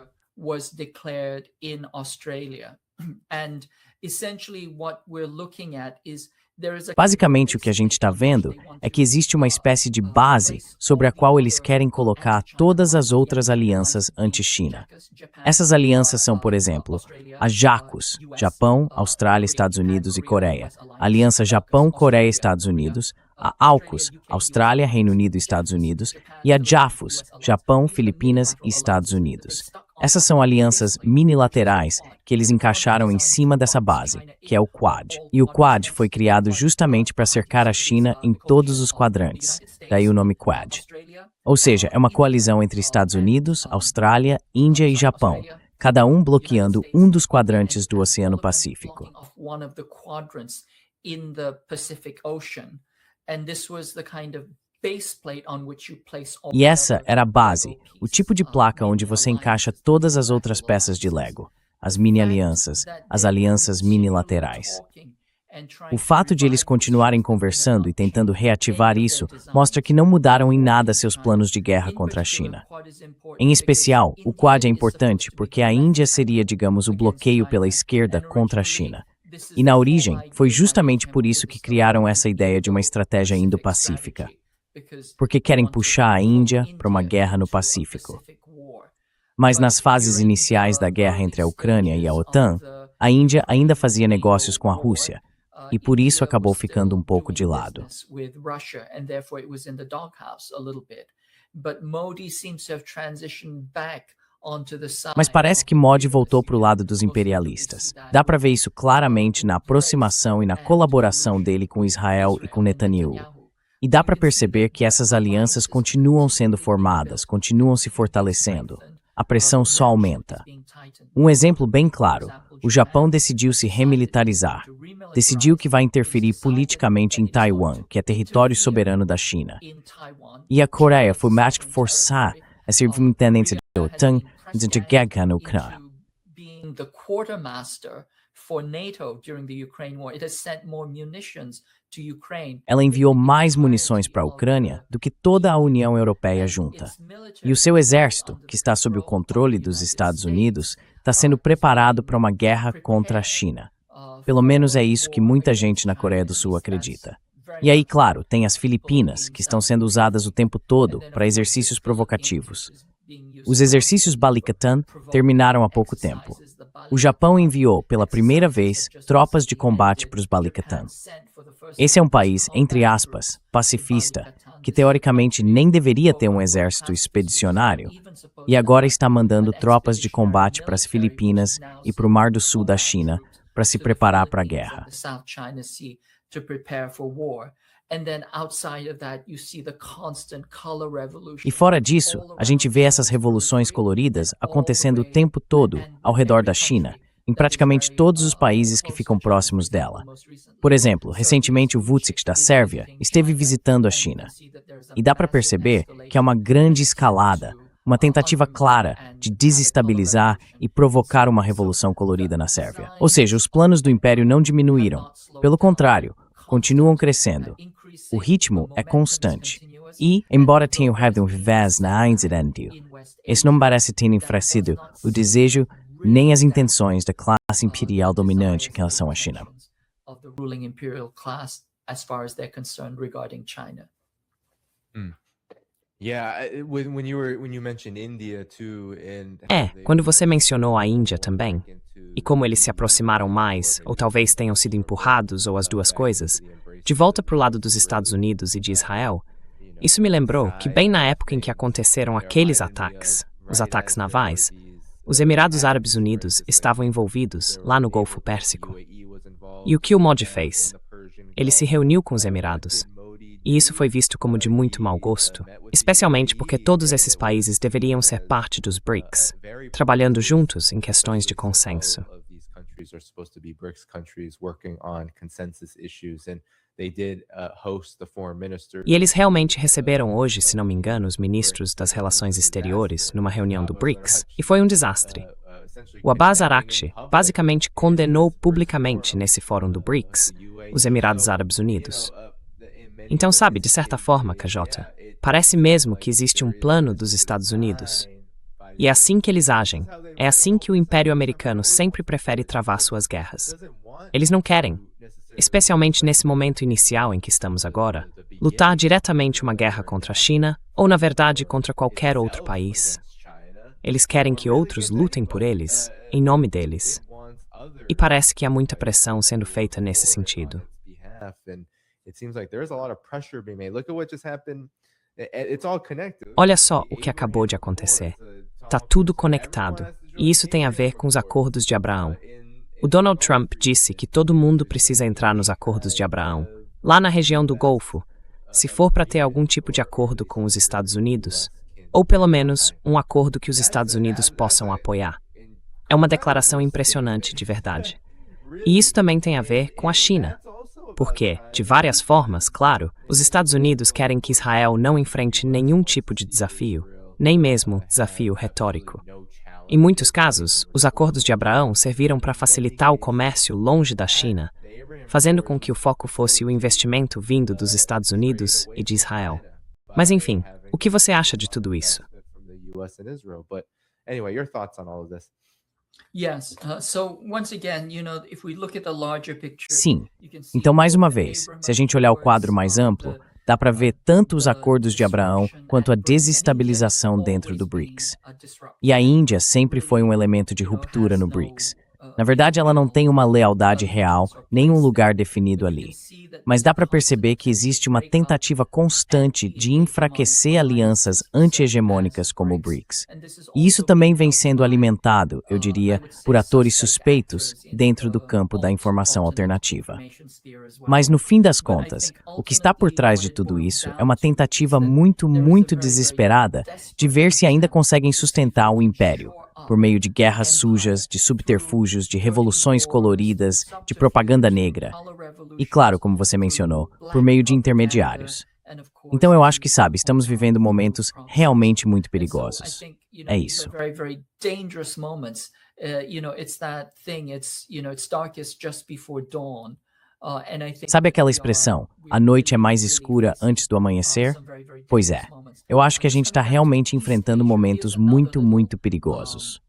Basicamente, o que a gente está vendo é que existe uma espécie de base sobre a qual eles querem colocar todas as outras alianças anti-China. Essas alianças são, por exemplo, a JACUS, Japão, Austrália, Estados Unidos e Coreia, a Aliança Japão, Coreia e Estados Unidos, a AUKUS, Austrália, Reino Unido e Estados Unidos, e a JAFUS, Japão, Filipinas e Estados Unidos. Essas são alianças minilaterais que eles encaixaram em cima dessa base, que é o Quad. E o Quad foi criado justamente para cercar a China em todos os quadrantes, daí o nome Quad. Ou seja, é uma coalizão entre Estados Unidos, Austrália, Índia e Japão, cada um bloqueando um dos quadrantes do Oceano Pacífico. E essa era a base, o tipo de placa onde você encaixa todas as outras peças de Lego, as mini-alianças, as alianças minilaterais. O fato de eles continuarem conversando e tentando reativar isso mostra que não mudaram em nada seus planos de guerra contra a China. Em especial, o Quad é importante porque a Índia seria, digamos, o bloqueio pela esquerda contra a China. E na origem, foi justamente por isso que criaram essa ideia de uma estratégia indo-pacífica. Porque querem puxar a Índia para uma guerra no Pacífico. Mas nas fases iniciais da guerra entre a Ucrânia e a OTAN, a Índia ainda fazia negócios com a Rússia, e por isso acabou ficando um pouco de lado. Mas parece que Modi voltou para o lado dos imperialistas. Dá para ver isso claramente na aproximação e na colaboração dele com Israel e com Netanyahu. E dá para perceber que essas alianças continuam sendo formadas, continuam se fortalecendo. A pressão só aumenta. Um exemplo bem claro, o Japão decidiu se remilitarizar. Decidiu que vai interferir politicamente em Taiwan, que é território soberano da China. E a Coreia foi mais que forçar a servir intendência da OTAN durante a guerra na Ucrânia. Ela enviou mais munições para a Ucrânia do que toda a União Europeia junta. E o seu exército, que está sob o controle dos Estados Unidos, está sendo preparado para uma guerra contra a China. Pelo menos é isso que muita gente na Coreia do Sul acredita. E aí, claro, tem as Filipinas, que estão sendo usadas o tempo todo para exercícios provocativos. Os exercícios Balikatan terminaram há pouco tempo. O Japão enviou, pela primeira vez, tropas de combate para os Balikatan. Esse é um país, entre aspas, pacifista, que teoricamente nem deveria ter um exército expedicionário, e agora está mandando tropas de combate para as Filipinas e para o Mar do Sul da China para se preparar para a guerra. E fora disso, a gente vê essas revoluções coloridas acontecendo o tempo todo ao redor da China, em praticamente todos os países que ficam próximos dela. Por exemplo, recentemente o Vučić da Sérvia esteve visitando a China. E dá para perceber que é uma grande escalada, uma tentativa clara de desestabilizar e provocar uma revolução colorida na Sérvia. Ou seja, os planos do Império não diminuíram. Pelo contrário, continuam crescendo. O ritmo é constante. E, embora tenham havido um revés na incêndio, isso não parece ter enfraquecido o desejo nem as intenções da classe imperial dominante em relação à China. Quando você mencionou a Índia também, e como eles se aproximaram mais, ou talvez tenham sido empurrados, ou as duas coisas, de volta para o lado dos Estados Unidos e de Israel, isso me lembrou que bem na época em que aconteceram aqueles ataques, os ataques navais, os Emirados Árabes Unidos estavam envolvidos lá no Golfo Pérsico. E o que o Modi fez? Ele se reuniu com os Emirados. E isso foi visto como de muito mau gosto, especialmente porque todos esses países deveriam ser parte dos BRICS, trabalhando juntos em questões de consenso. E eles realmente receberam hoje, se não me engano, os ministros das Relações Exteriores numa reunião do BRICS, e foi um desastre. O Abbas Araghchi basicamente condenou publicamente nesse fórum do BRICS os Emirados Árabes Unidos. Então, sabe, de certa forma, KJ, parece mesmo que existe um plano dos Estados Unidos. E é assim que eles agem. É assim que o Império Americano sempre prefere travar suas guerras. Eles não querem especialmente nesse momento inicial em que estamos agora, lutar diretamente uma guerra contra a China ou, na verdade, contra qualquer outro país. Eles querem que outros lutem por eles, em nome deles. E parece que há muita pressão sendo feita nesse sentido. Olha só o que acabou de acontecer. Tá tudo conectado, e isso tem a ver com os acordos de Abraão. O Donald Trump disse que todo mundo precisa entrar nos acordos de Abraão, lá na região do Golfo, se for para ter algum tipo de acordo com os Estados Unidos, ou pelo menos um acordo que os Estados Unidos possam apoiar. É uma declaração impressionante, de verdade. E isso também tem a ver com a China. Porque, de várias formas, claro, os Estados Unidos querem que Israel não enfrente nenhum tipo de desafio, nem mesmo desafio retórico. Em muitos casos, os acordos de Abraão serviram para facilitar o comércio longe da China, fazendo com que o foco fosse o investimento vindo dos Estados Unidos e de Israel. Mas enfim, o que você acha de tudo isso? Sim. Então, mais uma vez, se a gente olhar o quadro mais amplo, dá para ver tanto os acordos de Abraão quanto a desestabilização dentro do BRICS. E a Índia sempre foi um elemento de ruptura no BRICS. Na verdade, ela não tem uma lealdade real, nem um lugar definido ali. Mas dá para perceber que existe uma tentativa constante de enfraquecer alianças anti-hegemônicas como o BRICS. E isso também vem sendo alimentado, eu diria, por atores suspeitos dentro do campo da informação alternativa. Mas no fim das contas, o que está por trás de tudo isso é uma tentativa muito desesperada de ver se ainda conseguem sustentar o império, por meio de guerras sujas, de subterfúgios, de revoluções coloridas, de propaganda negra. E claro, como você mencionou, por meio de intermediários. Então eu acho que, sabe, estamos vivendo momentos realmente muito perigosos. É isso. Sabe aquela expressão, a noite é mais escura antes do amanhecer? Pois é, eu acho que a gente está realmente enfrentando momentos muito perigosos.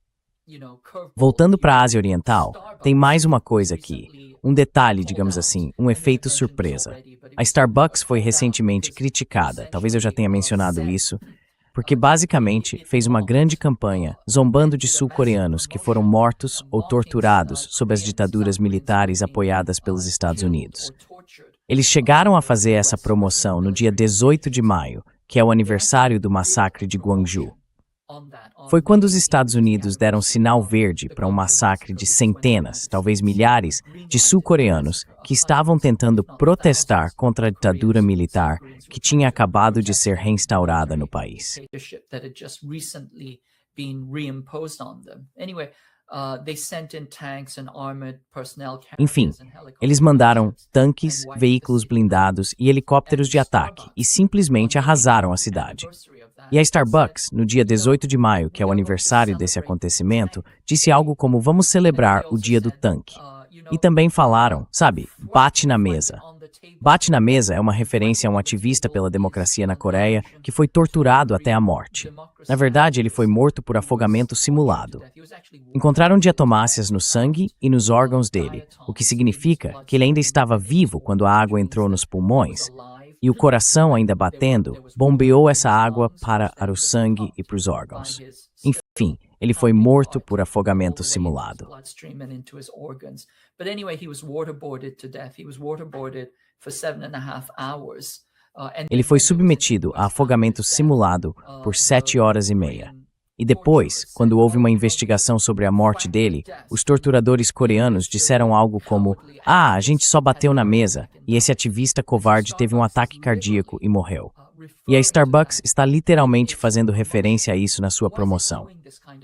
Voltando para a Ásia Oriental, tem mais uma coisa aqui, um detalhe, digamos assim, um efeito surpresa. A Starbucks foi recentemente criticada, talvez eu já tenha mencionado isso, porque basicamente fez uma grande campanha zombando de sul-coreanos que foram mortos ou torturados sob as ditaduras militares apoiadas pelos Estados Unidos. Eles chegaram a fazer essa promoção no dia 18 de maio, que é o aniversário do massacre de Gwangju. Foi quando os Estados Unidos deram sinal verde para um massacre de centenas, talvez milhares, de sul-coreanos que estavam tentando protestar contra a ditadura militar que tinha acabado de ser reinstaurada no país. Enfim, eles mandaram tanques, veículos blindados e helicópteros de ataque e simplesmente arrasaram a cidade. E a Starbucks, no dia 18 de maio, que é o aniversário desse acontecimento, disse algo como vamos celebrar o dia do tanque. E também falaram, sabe, bate na mesa. Bate na mesa é uma referência a um ativista pela democracia na Coreia que foi torturado até a morte. Na verdade, ele foi morto por afogamento simulado. Encontraram diatomáceas no sangue e nos órgãos dele, o que significa que ele ainda estava vivo quando a água entrou nos pulmões, e o coração ainda batendo, bombeou essa água para o sangue e para os órgãos. Enfim, ele foi morto por afogamento simulado. Ele foi submetido a afogamento simulado por 7 horas e meia. E depois, quando houve uma investigação sobre a morte dele, os torturadores coreanos disseram algo como: a gente só bateu na mesa e esse ativista covarde teve um ataque cardíaco e morreu. E a Starbucks está literalmente fazendo referência a isso na sua promoção.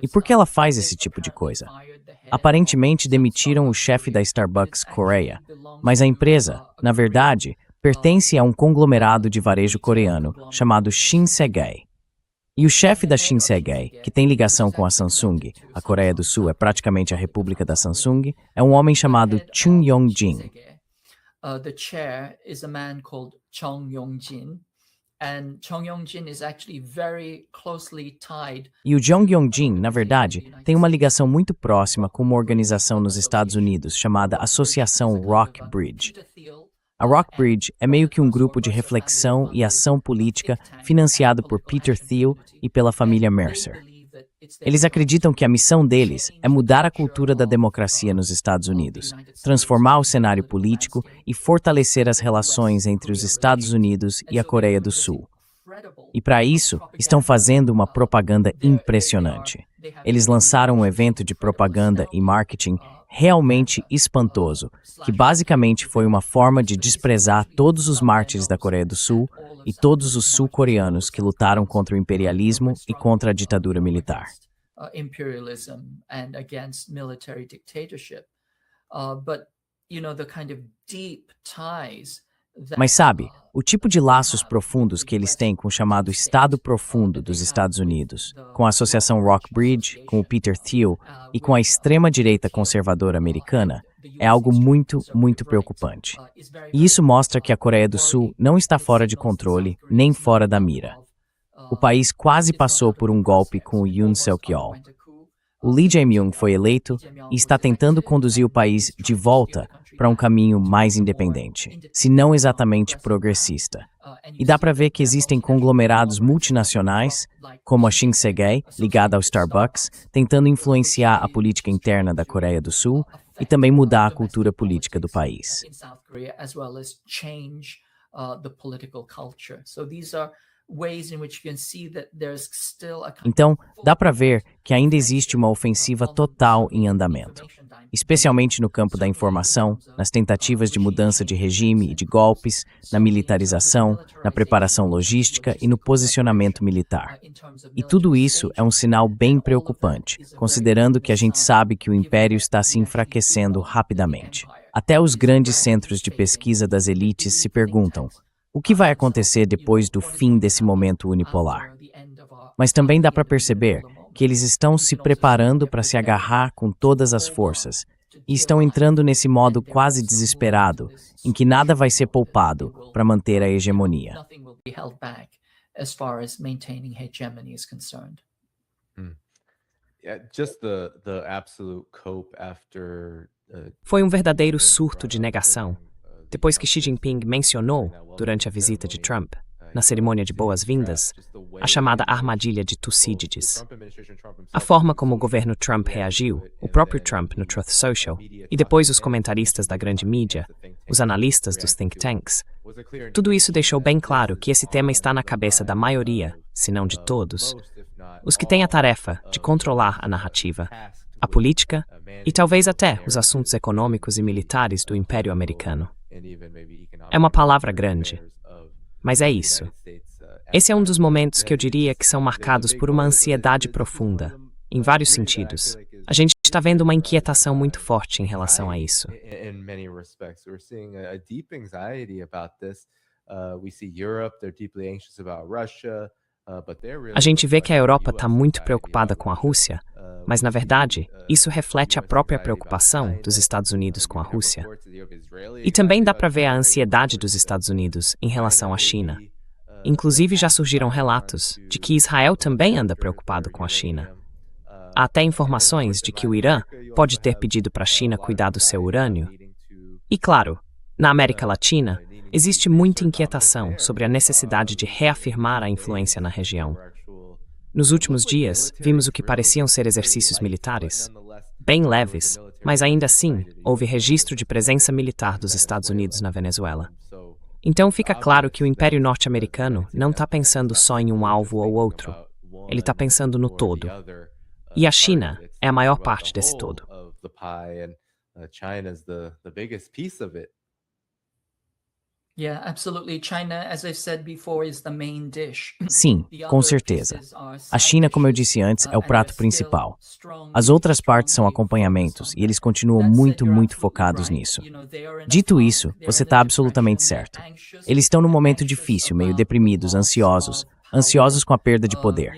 E por que ela faz esse tipo de coisa? Aparentemente demitiram o chefe da Starbucks Coreia, mas a empresa, na verdade, pertence a um conglomerado de varejo coreano chamado Shinsegae. E o chefe da Shinsegae, que tem ligação com a Samsung, a Coreia do Sul é praticamente a República da Samsung, é um homem chamado Chung Yong-jin. The chair is a man called Chung Yong-jin, and Chung Yong-jin is actually very closely tied. E o Chung Yong-jin, na verdade, tem uma ligação muito próxima com uma organização nos Estados Unidos chamada Associação Rock Bridge. A Rockbridge é meio que um grupo de reflexão e ação política financiado por Peter Thiel e pela família Mercer. Eles acreditam que a missão deles é mudar a cultura da democracia nos Estados Unidos, transformar o cenário político e fortalecer as relações entre os Estados Unidos e a Coreia do Sul. E para isso, estão fazendo uma propaganda impressionante. Eles lançaram um evento de propaganda e marketing realmente espantoso, que basicamente foi uma forma de desprezar todos os mártires da Coreia do Sul e todos os sul-coreanos que lutaram contra o imperialismo e contra a ditadura militar. Mas sabe, o tipo de laços profundos que eles têm com o chamado Estado Profundo dos Estados Unidos, com a Associação Rockbridge, com o Peter Thiel e com a extrema-direita conservadora americana, é algo muito, muito preocupante. E isso mostra que a Coreia do Sul não está fora de controle, nem fora da mira. O país quase passou por um golpe com o Yoon Suk-yeol. O Lee Jae-myung foi eleito e está tentando conduzir o país de volta para um caminho mais independente, se não exatamente progressista. E dá para ver que existem conglomerados multinacionais, como a Shinsegae, ligada ao Starbucks, tentando influenciar a política interna da Coreia do Sul e também mudar a cultura política do país. Então, dá para ver que ainda existe uma ofensiva total em andamento, especialmente no campo da informação, nas tentativas de mudança de regime e de golpes, na militarização, na preparação logística e no posicionamento militar. E tudo isso é um sinal bem preocupante, considerando que a gente sabe que o império está se enfraquecendo rapidamente. Até os grandes centros de pesquisa das elites se perguntam: o que vai acontecer depois do fim desse momento unipolar? Mas também dá para perceber que eles estão se preparando para se agarrar com todas as forças e estão entrando nesse modo quase desesperado, em que nada vai ser poupado para manter a hegemonia. Foi um verdadeiro surto de negação, depois que Xi Jinping mencionou, durante a visita de Trump, na cerimônia de boas-vindas, a chamada armadilha de Tucídides. A forma como o governo Trump reagiu, o próprio Trump no Truth Social, e depois os comentaristas da grande mídia, os analistas dos think tanks, tudo isso deixou bem claro que esse tema está na cabeça da maioria, se não de todos, os que têm a tarefa de controlar a narrativa, a política e talvez até os assuntos econômicos e militares do Império Americano. É uma palavra grande, mas é isso. Esse é um dos momentos que eu diria que são marcados por uma ansiedade profunda, em vários sentidos. A gente está vendo uma inquietação muito forte em relação a isso. A gente vê que a Europa está muito preocupada com a Rússia, mas, na verdade, isso reflete a própria preocupação dos Estados Unidos com a Rússia. E também dá para ver a ansiedade dos Estados Unidos em relação à China. Inclusive, já surgiram relatos de que Israel também anda preocupado com a China. Há até informações de que o Irã pode ter pedido para a China cuidar do seu urânio. E, claro, na América Latina, existe muita inquietação sobre a necessidade de reafirmar a influência na região. Nos últimos dias, vimos o que pareciam ser exercícios militares, bem leves, mas ainda assim, houve registro de presença militar dos Estados Unidos na Venezuela. Então fica claro que o Império Norte-Americano não está pensando só em um alvo ou outro, ele está pensando no todo. E a China é a maior parte desse todo. Sim, com certeza. A China, como eu disse antes, é o prato principal. As outras partes são acompanhamentos e eles continuam muito, muito focados nisso. Dito isso, você está absolutamente certo. Eles estão num momento difícil, meio deprimidos, ansiosos com a perda de poder.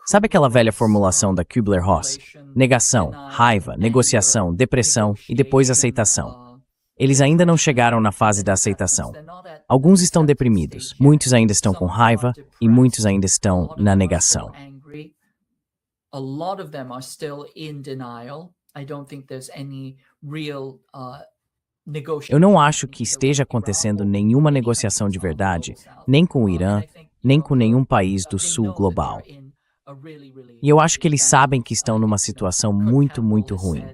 Sabe aquela velha formulação da Kübler-Ross? Negação, raiva, negociação, depressão e depois aceitação. Eles ainda não chegaram na fase da aceitação. Alguns estão deprimidos, muitos ainda estão com raiva e muitos ainda estão na negação. Eu não acho que esteja acontecendo nenhuma negociação de verdade, nem com o Irã, nem com nenhum país do sul global. E eu acho que eles sabem que estão numa situação muito, muito ruim.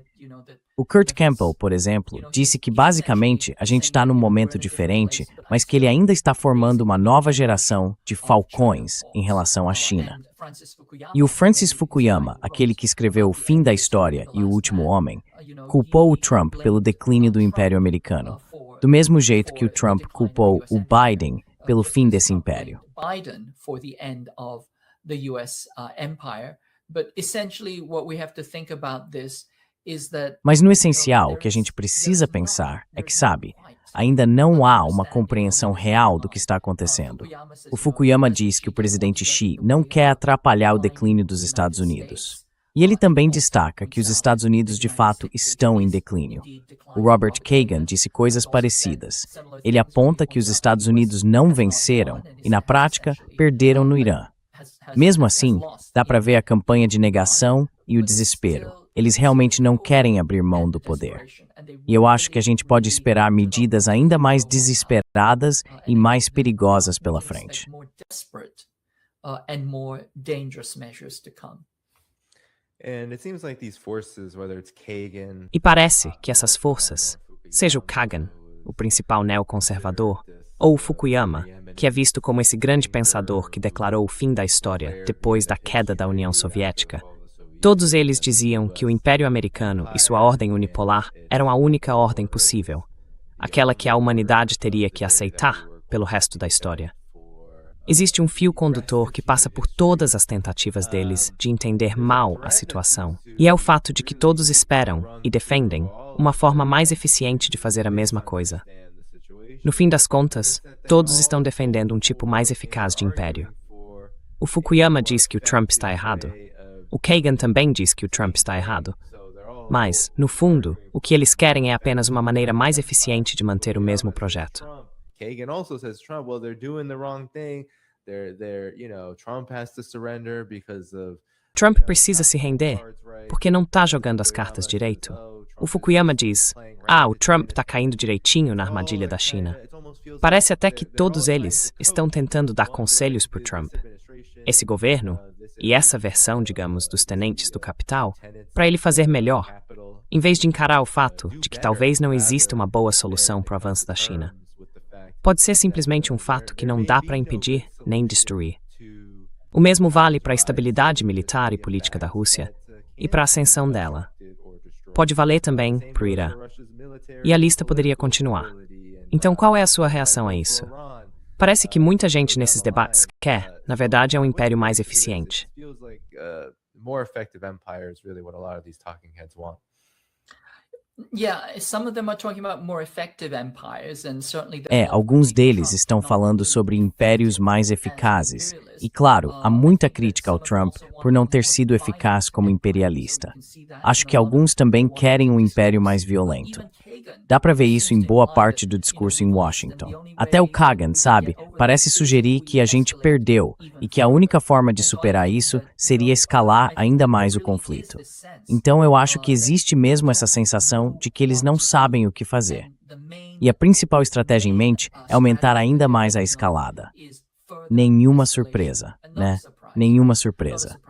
O Kurt Campbell, por exemplo, disse que basicamente a gente está num momento diferente, mas que ele ainda está formando uma nova geração de falcões em relação à China. E o Francis Fukuyama, aquele que escreveu O Fim da História e O Último Homem, culpou o Trump pelo declínio do Império Americano, do mesmo jeito que o Trump culpou o Biden pelo fim desse império. Mas no essencial, o que a gente precisa pensar é que, sabe, ainda não há uma compreensão real do que está acontecendo. O Fukuyama diz que o presidente Xi não quer atrapalhar o declínio dos Estados Unidos. E ele também destaca que os Estados Unidos de fato estão em declínio. O Robert Kagan disse coisas parecidas. Ele aponta que os Estados Unidos não venceram e, na prática, perderam no Irã. Mesmo assim, dá para ver a campanha de negação e o desespero. Eles realmente não querem abrir mão do poder. E eu acho que a gente pode esperar medidas ainda mais desesperadas e mais perigosas pela frente. E parece que essas forças, seja o Kagan, o principal neoconservador, ou o Fukuyama, que é visto como esse grande pensador que declarou o fim da história depois da queda da União Soviética, todos eles diziam que o Império Americano e sua ordem unipolar eram a única ordem possível, aquela que a humanidade teria que aceitar pelo resto da história. Existe um fio condutor que passa por todas as tentativas deles de entender mal a situação, e é o fato de que todos esperam e defendem uma forma mais eficiente de fazer a mesma coisa. No fim das contas, todos estão defendendo um tipo mais eficaz de império. O Fukuyama diz que o Trump está errado. O Kagan também diz que o Trump está errado. Mas, no fundo, o que eles querem é apenas uma maneira mais eficiente de manter o mesmo projeto. Kagan also says Trump, well, they're doing the wrong thing. Trump has to surrender because of Trump precisa se render, porque não está jogando as cartas direito. O Fukuyama diz, o Trump está caindo direitinho na armadilha da China. Parece até que todos eles estão tentando dar conselhos para o Trump. Esse governo, e essa versão, digamos, dos tenentes do capital, para ele fazer melhor, em vez de encarar o fato de que talvez não exista uma boa solução para o avanço da China. Pode ser simplesmente um fato que não dá para impedir nem destruir. O mesmo vale para a estabilidade militar e política da Rússia e para a ascensão dela. Pode valer também para o Irã. E a lista poderia continuar. Então, qual é a sua reação a isso? Parece que muita gente nesses debates quer, na verdade, um império mais eficiente. Alguns deles estão falando sobre impérios mais eficazes. E claro, há muita crítica ao Trump por não ter sido eficaz como imperialista. Acho que alguns também querem um império mais violento. Dá para ver isso em boa parte do discurso em Washington. Até o Kagan, sabe, parece sugerir que a gente perdeu e que a única forma de superar isso seria escalar ainda mais o conflito. Então eu acho que existe mesmo essa sensação de que eles não sabem o que fazer. E a principal estratégia em mente é aumentar ainda mais a escalada. Nenhuma surpresa, né? Nenhuma surpresa.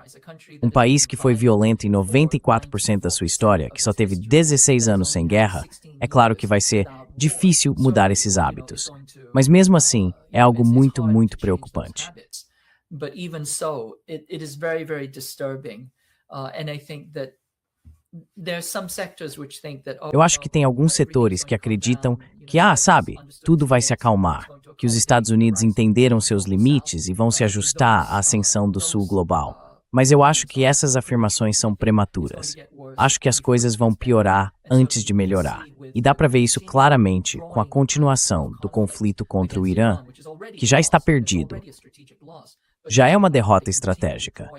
Um país que foi violento em 94% da sua história, que só teve 16 anos sem guerra, é claro que vai ser difícil mudar esses hábitos. Mas mesmo assim, é algo muito, muito preocupante. Eu acho que tem alguns setores que acreditam que, sabe, tudo vai se acalmar, que os Estados Unidos entenderam seus limites e vão se ajustar à ascensão do Sul global. Mas eu acho que essas afirmações são prematuras. Acho que as coisas vão piorar antes de melhorar. E dá para ver isso claramente com a continuação do conflito contra o Irã, que já está perdido. Já é uma derrota estratégica.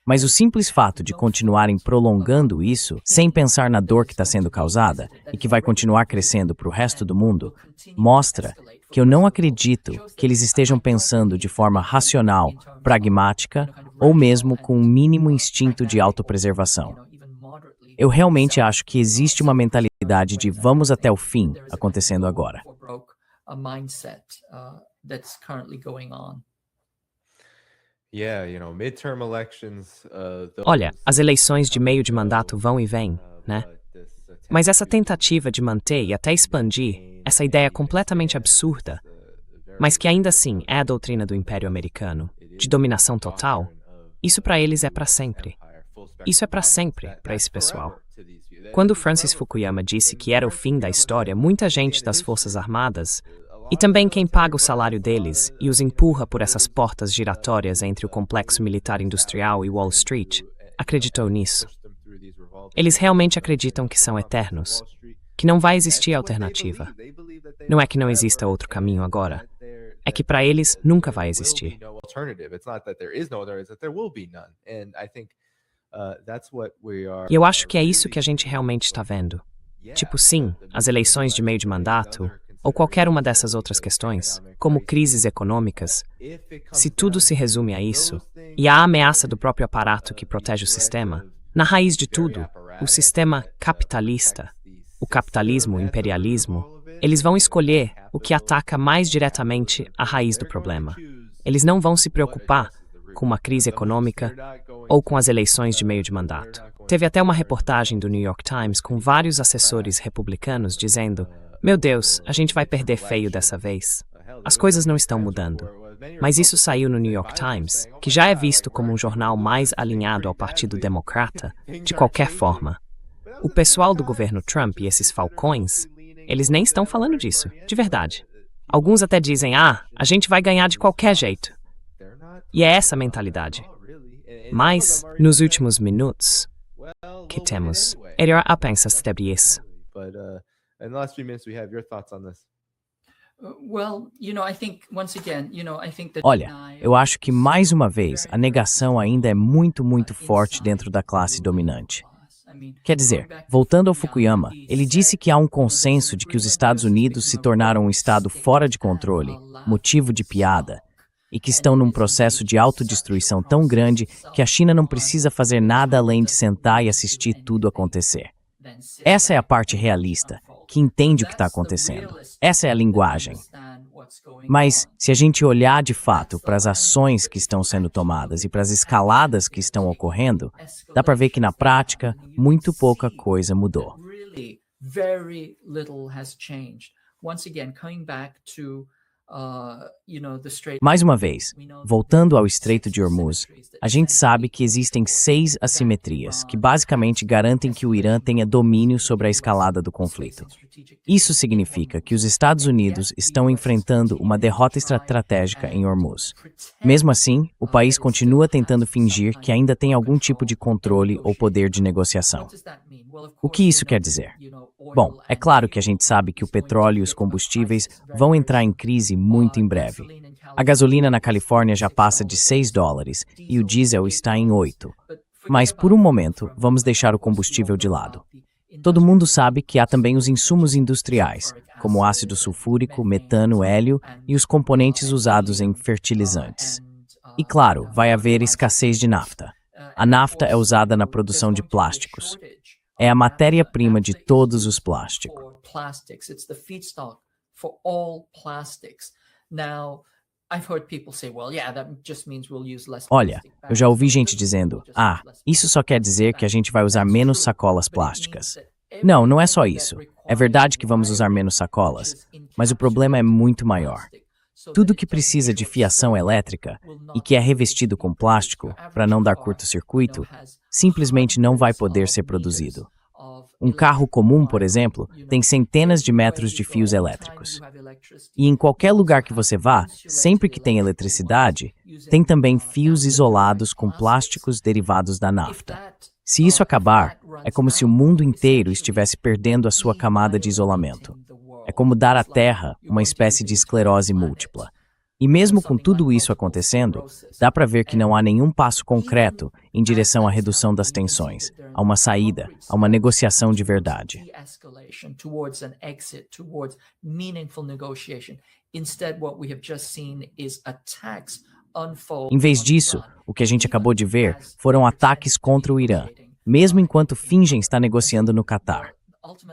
Mas o simples fato de continuarem prolongando isso, sem pensar na dor que está sendo causada e que vai continuar crescendo para o resto do mundo, mostra que eu não acredito que eles estejam pensando de forma racional, pragmática ou mesmo com um mínimo instinto de autopreservação. Eu realmente acho que existe uma mentalidade de vamos até o fim acontecendo agora. Olha, as eleições de meio de mandato vão e vêm, né? Mas essa tentativa de manter e até expandir essa ideia completamente absurda, mas que ainda assim é a doutrina do Império Americano, de dominação total, isso para eles é para sempre. Isso é para sempre para esse pessoal. Quando Francis Fukuyama disse que era o fim da história, muita gente das Forças Armadas, e também quem paga o salário deles e os empurra por essas portas giratórias entre o complexo militar industrial e Wall Street, acreditou nisso. Eles realmente acreditam que são eternos, que não vai existir alternativa. Não é que não exista outro caminho agora, é que para eles nunca vai existir. E eu acho que é isso que a gente realmente está vendo. Tipo, sim, as eleições de meio de mandato, ou qualquer uma dessas outras questões, como crises econômicas, se tudo se resume a isso, e a ameaça do próprio aparato que protege o sistema, na raiz de tudo, o sistema capitalista, o capitalismo, o imperialismo, eles vão escolher o que ataca mais diretamente a raiz do problema. Eles não vão se preocupar com uma crise econômica ou com as eleições de meio de mandato. Teve até uma reportagem do New York Times com vários assessores republicanos dizendo: meu Deus, a gente vai perder feio dessa vez. As coisas não estão mudando. Mas isso saiu no New York Times, que já é visto como um jornal mais alinhado ao Partido Democrata, de qualquer forma. O pessoal do governo Trump e esses falcões, eles nem estão falando disso, de verdade. Alguns até dizem, a gente vai ganhar de qualquer jeito. E é essa a mentalidade. Mas, nos últimos minutos, que temos, era a pensar sobre isso. In the last few minutes we have, your thoughts on this? Olha, eu acho que, mais uma vez, a negação ainda é muito, muito forte dentro da classe dominante. Quer dizer, voltando ao Fukuyama, ele disse que há um consenso de que os Estados Unidos se tornaram um estado fora de controle, motivo de piada, e que estão num processo de autodestruição tão grande que a China não precisa fazer nada além de sentar e assistir tudo acontecer. Essa é a parte realista, que entende o que está acontecendo. Essa é a linguagem. Mas, se a gente olhar de fato para as ações que estão sendo tomadas e para as escaladas que estão ocorrendo, dá para ver que, na prática, muito pouca coisa mudou. Mais uma vez, voltando ao Estreito de Hormuz, a gente sabe que existem 6 assimetrias, que basicamente garantem que o Irã tenha domínio sobre a escalada do conflito. Isso significa que os Estados Unidos estão enfrentando uma derrota estratégica em Hormuz. Mesmo assim, o país continua tentando fingir que ainda tem algum tipo de controle ou poder de negociação. O que isso quer dizer? Bom, é claro que a gente sabe que o petróleo e os combustíveis vão entrar em crise muito em breve. A gasolina na Califórnia já passa de $6 e o diesel está em 8. Mas, por um momento, vamos deixar o combustível de lado. Todo mundo sabe que há também os insumos industriais, como ácido sulfúrico, metano, hélio e os componentes usados em fertilizantes. E, claro, vai haver escassez de nafta. A nafta é usada na produção de plásticos. É a matéria-prima de todos os plásticos. Olha, eu já ouvi gente dizendo, isso só quer dizer que a gente vai usar menos sacolas plásticas. Não, não é só isso. É verdade que vamos usar menos sacolas, mas o problema é muito maior. Tudo que precisa de fiação elétrica e que é revestido com plástico para não dar curto-circuito, simplesmente não vai poder ser produzido. Um carro comum, por exemplo, tem centenas de metros de fios elétricos. E em qualquer lugar que você vá, sempre que tem eletricidade, tem também fios isolados com plásticos derivados da nafta. Se isso acabar, é como se o mundo inteiro estivesse perdendo a sua camada de isolamento. É como dar à Terra uma espécie de esclerose múltipla. E mesmo com tudo isso acontecendo, dá para ver que não há nenhum passo concreto em direção à redução das tensões, a uma saída, a uma negociação de verdade. Em vez disso, o que a gente acabou de ver foram ataques contra o Irã. mesmo enquanto fingem estar negociando no Catar.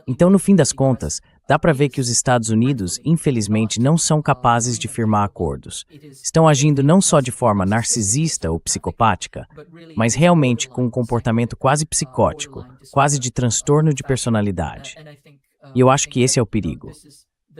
Então, no fim das contas, dá para ver que os Estados Unidos, infelizmente, não são capazes de firmar acordos. Estão agindo não só de forma narcisista ou psicopática, mas realmente com um comportamento quase psicótico, quase de transtorno de personalidade. E eu acho que esse é o perigo.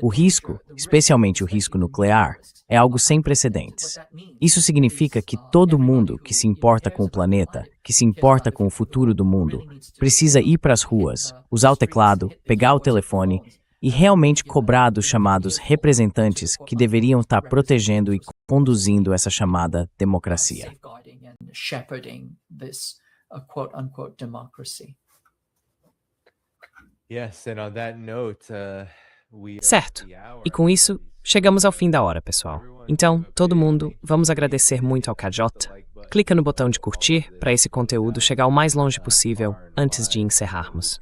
O risco, especialmente o risco nuclear, é algo sem precedentes. Isso significa que todo mundo que se importa com o planeta, que se importa com o futuro do mundo, precisa ir para as ruas, usar o teclado, pegar o telefone e realmente cobrar dos chamados representantes que deveriam estar protegendo e conduzindo essa chamada democracia. Certo. E com isso, chegamos ao fim da hora, pessoal. Então, todo mundo, vamos agradecer muito ao KJ. Clica no botão de curtir para esse conteúdo chegar o mais longe possível antes de encerrarmos.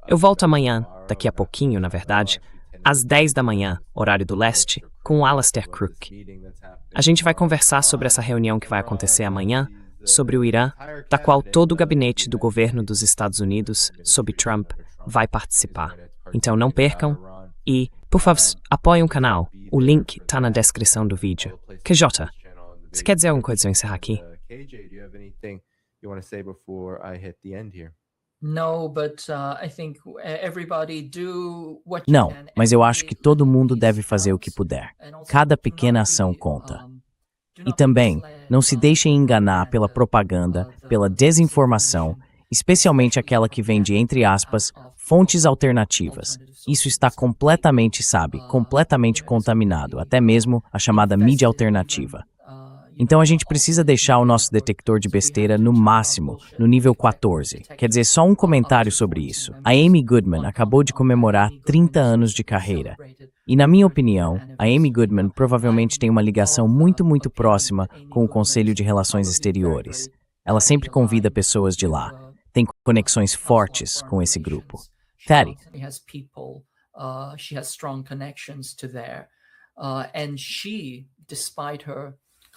Eu volto amanhã, daqui a pouquinho, na verdade, às 10 da manhã, horário do leste, com o Alastair Crooke. A gente vai conversar sobre essa reunião que vai acontecer amanhã, sobre o Irã, da qual todo o gabinete do governo dos Estados Unidos, sob Trump, vai participar. Então não percam e, por favor, apoiem o canal. O link está na descrição do vídeo. KJ, você quer dizer alguma coisa ao encerrar aqui? Não, mas eu acho que todo mundo deve fazer o que puder. Cada pequena ação conta. E também, não se deixem enganar pela propaganda, pela desinformação, especialmente aquela que vem de, entre aspas, fontes alternativas. Isso está completamente contaminado, até mesmo a chamada mídia alternativa. Então a gente precisa deixar o nosso detector de besteira no máximo, no nível 14. Quer dizer, só um comentário sobre isso. A Amy Goodman acabou de comemorar 30 anos de carreira. E na minha opinião, a Amy Goodman provavelmente tem uma ligação muito próxima com o Conselho de Relações Exteriores. Ela sempre convida pessoas de lá. Tem conexões fortes com esse grupo. Thady. She has strong connections to there. And she, despite her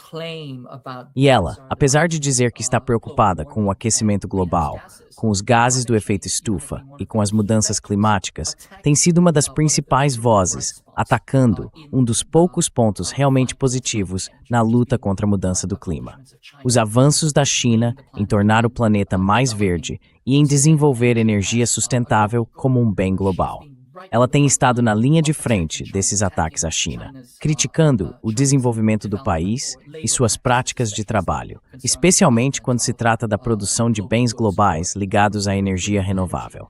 claim about... E ela, apesar de dizer que está preocupada com o aquecimento global, com os gases do efeito estufa e com as mudanças climáticas, tem sido uma das principais vozes, atacando um dos poucos pontos realmente positivos na luta contra a mudança do clima. Os avanços da China em tornar o planeta mais verde e em desenvolver energia sustentável como um bem global. Ela tem estado na linha de frente desses ataques à China, criticando o desenvolvimento do país e suas práticas de trabalho, especialmente quando se trata da produção de bens globais ligados à energia renovável.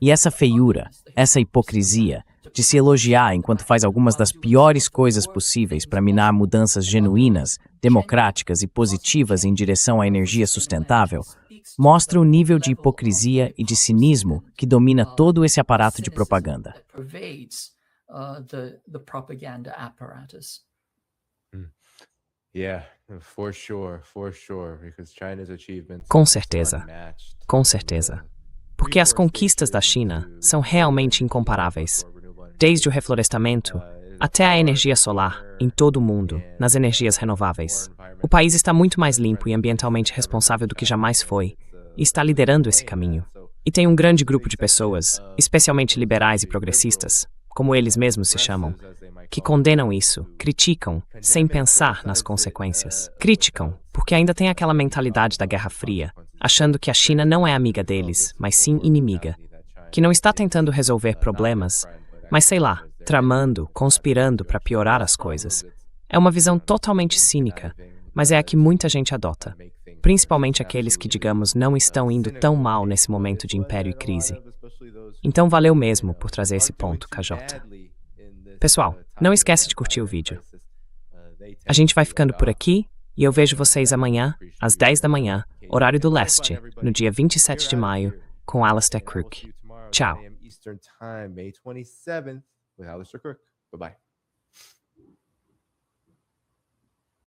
E essa feiura, essa hipocrisia, de se elogiar enquanto faz algumas das piores coisas possíveis para minar mudanças genuínas, democráticas e positivas em direção à energia sustentável, mostra o nível de hipocrisia e de cinismo que domina todo esse aparato de propaganda. Com certeza. Porque as conquistas da China são realmente incomparáveis. Desde o reflorestamento até a energia solar em todo o mundo, nas energias renováveis. O país está muito mais limpo e ambientalmente responsável do que jamais foi, e está liderando esse caminho. E tem um grande grupo de pessoas, especialmente liberais e progressistas, como eles mesmos se chamam, que condenam isso, criticam, sem pensar nas consequências. Criticam, porque ainda tem aquela mentalidade da Guerra Fria, achando que a China não é amiga deles, mas sim inimiga, que não está tentando resolver problemas, mas sei lá, tramando, conspirando para piorar as coisas. É uma visão totalmente cínica, mas é a que muita gente adota, principalmente aqueles que, digamos, não estão indo tão mal nesse momento de império e crise. Então valeu mesmo por trazer esse ponto, KJ. Pessoal, não esquece de curtir o vídeo. A gente vai ficando por aqui e eu vejo vocês amanhã, às 10 da manhã, horário do leste, no dia 27 de maio, com Alastair Crooke. Tchau. Eastern Time, May 27th, with Alastair Crooke. Bye-bye.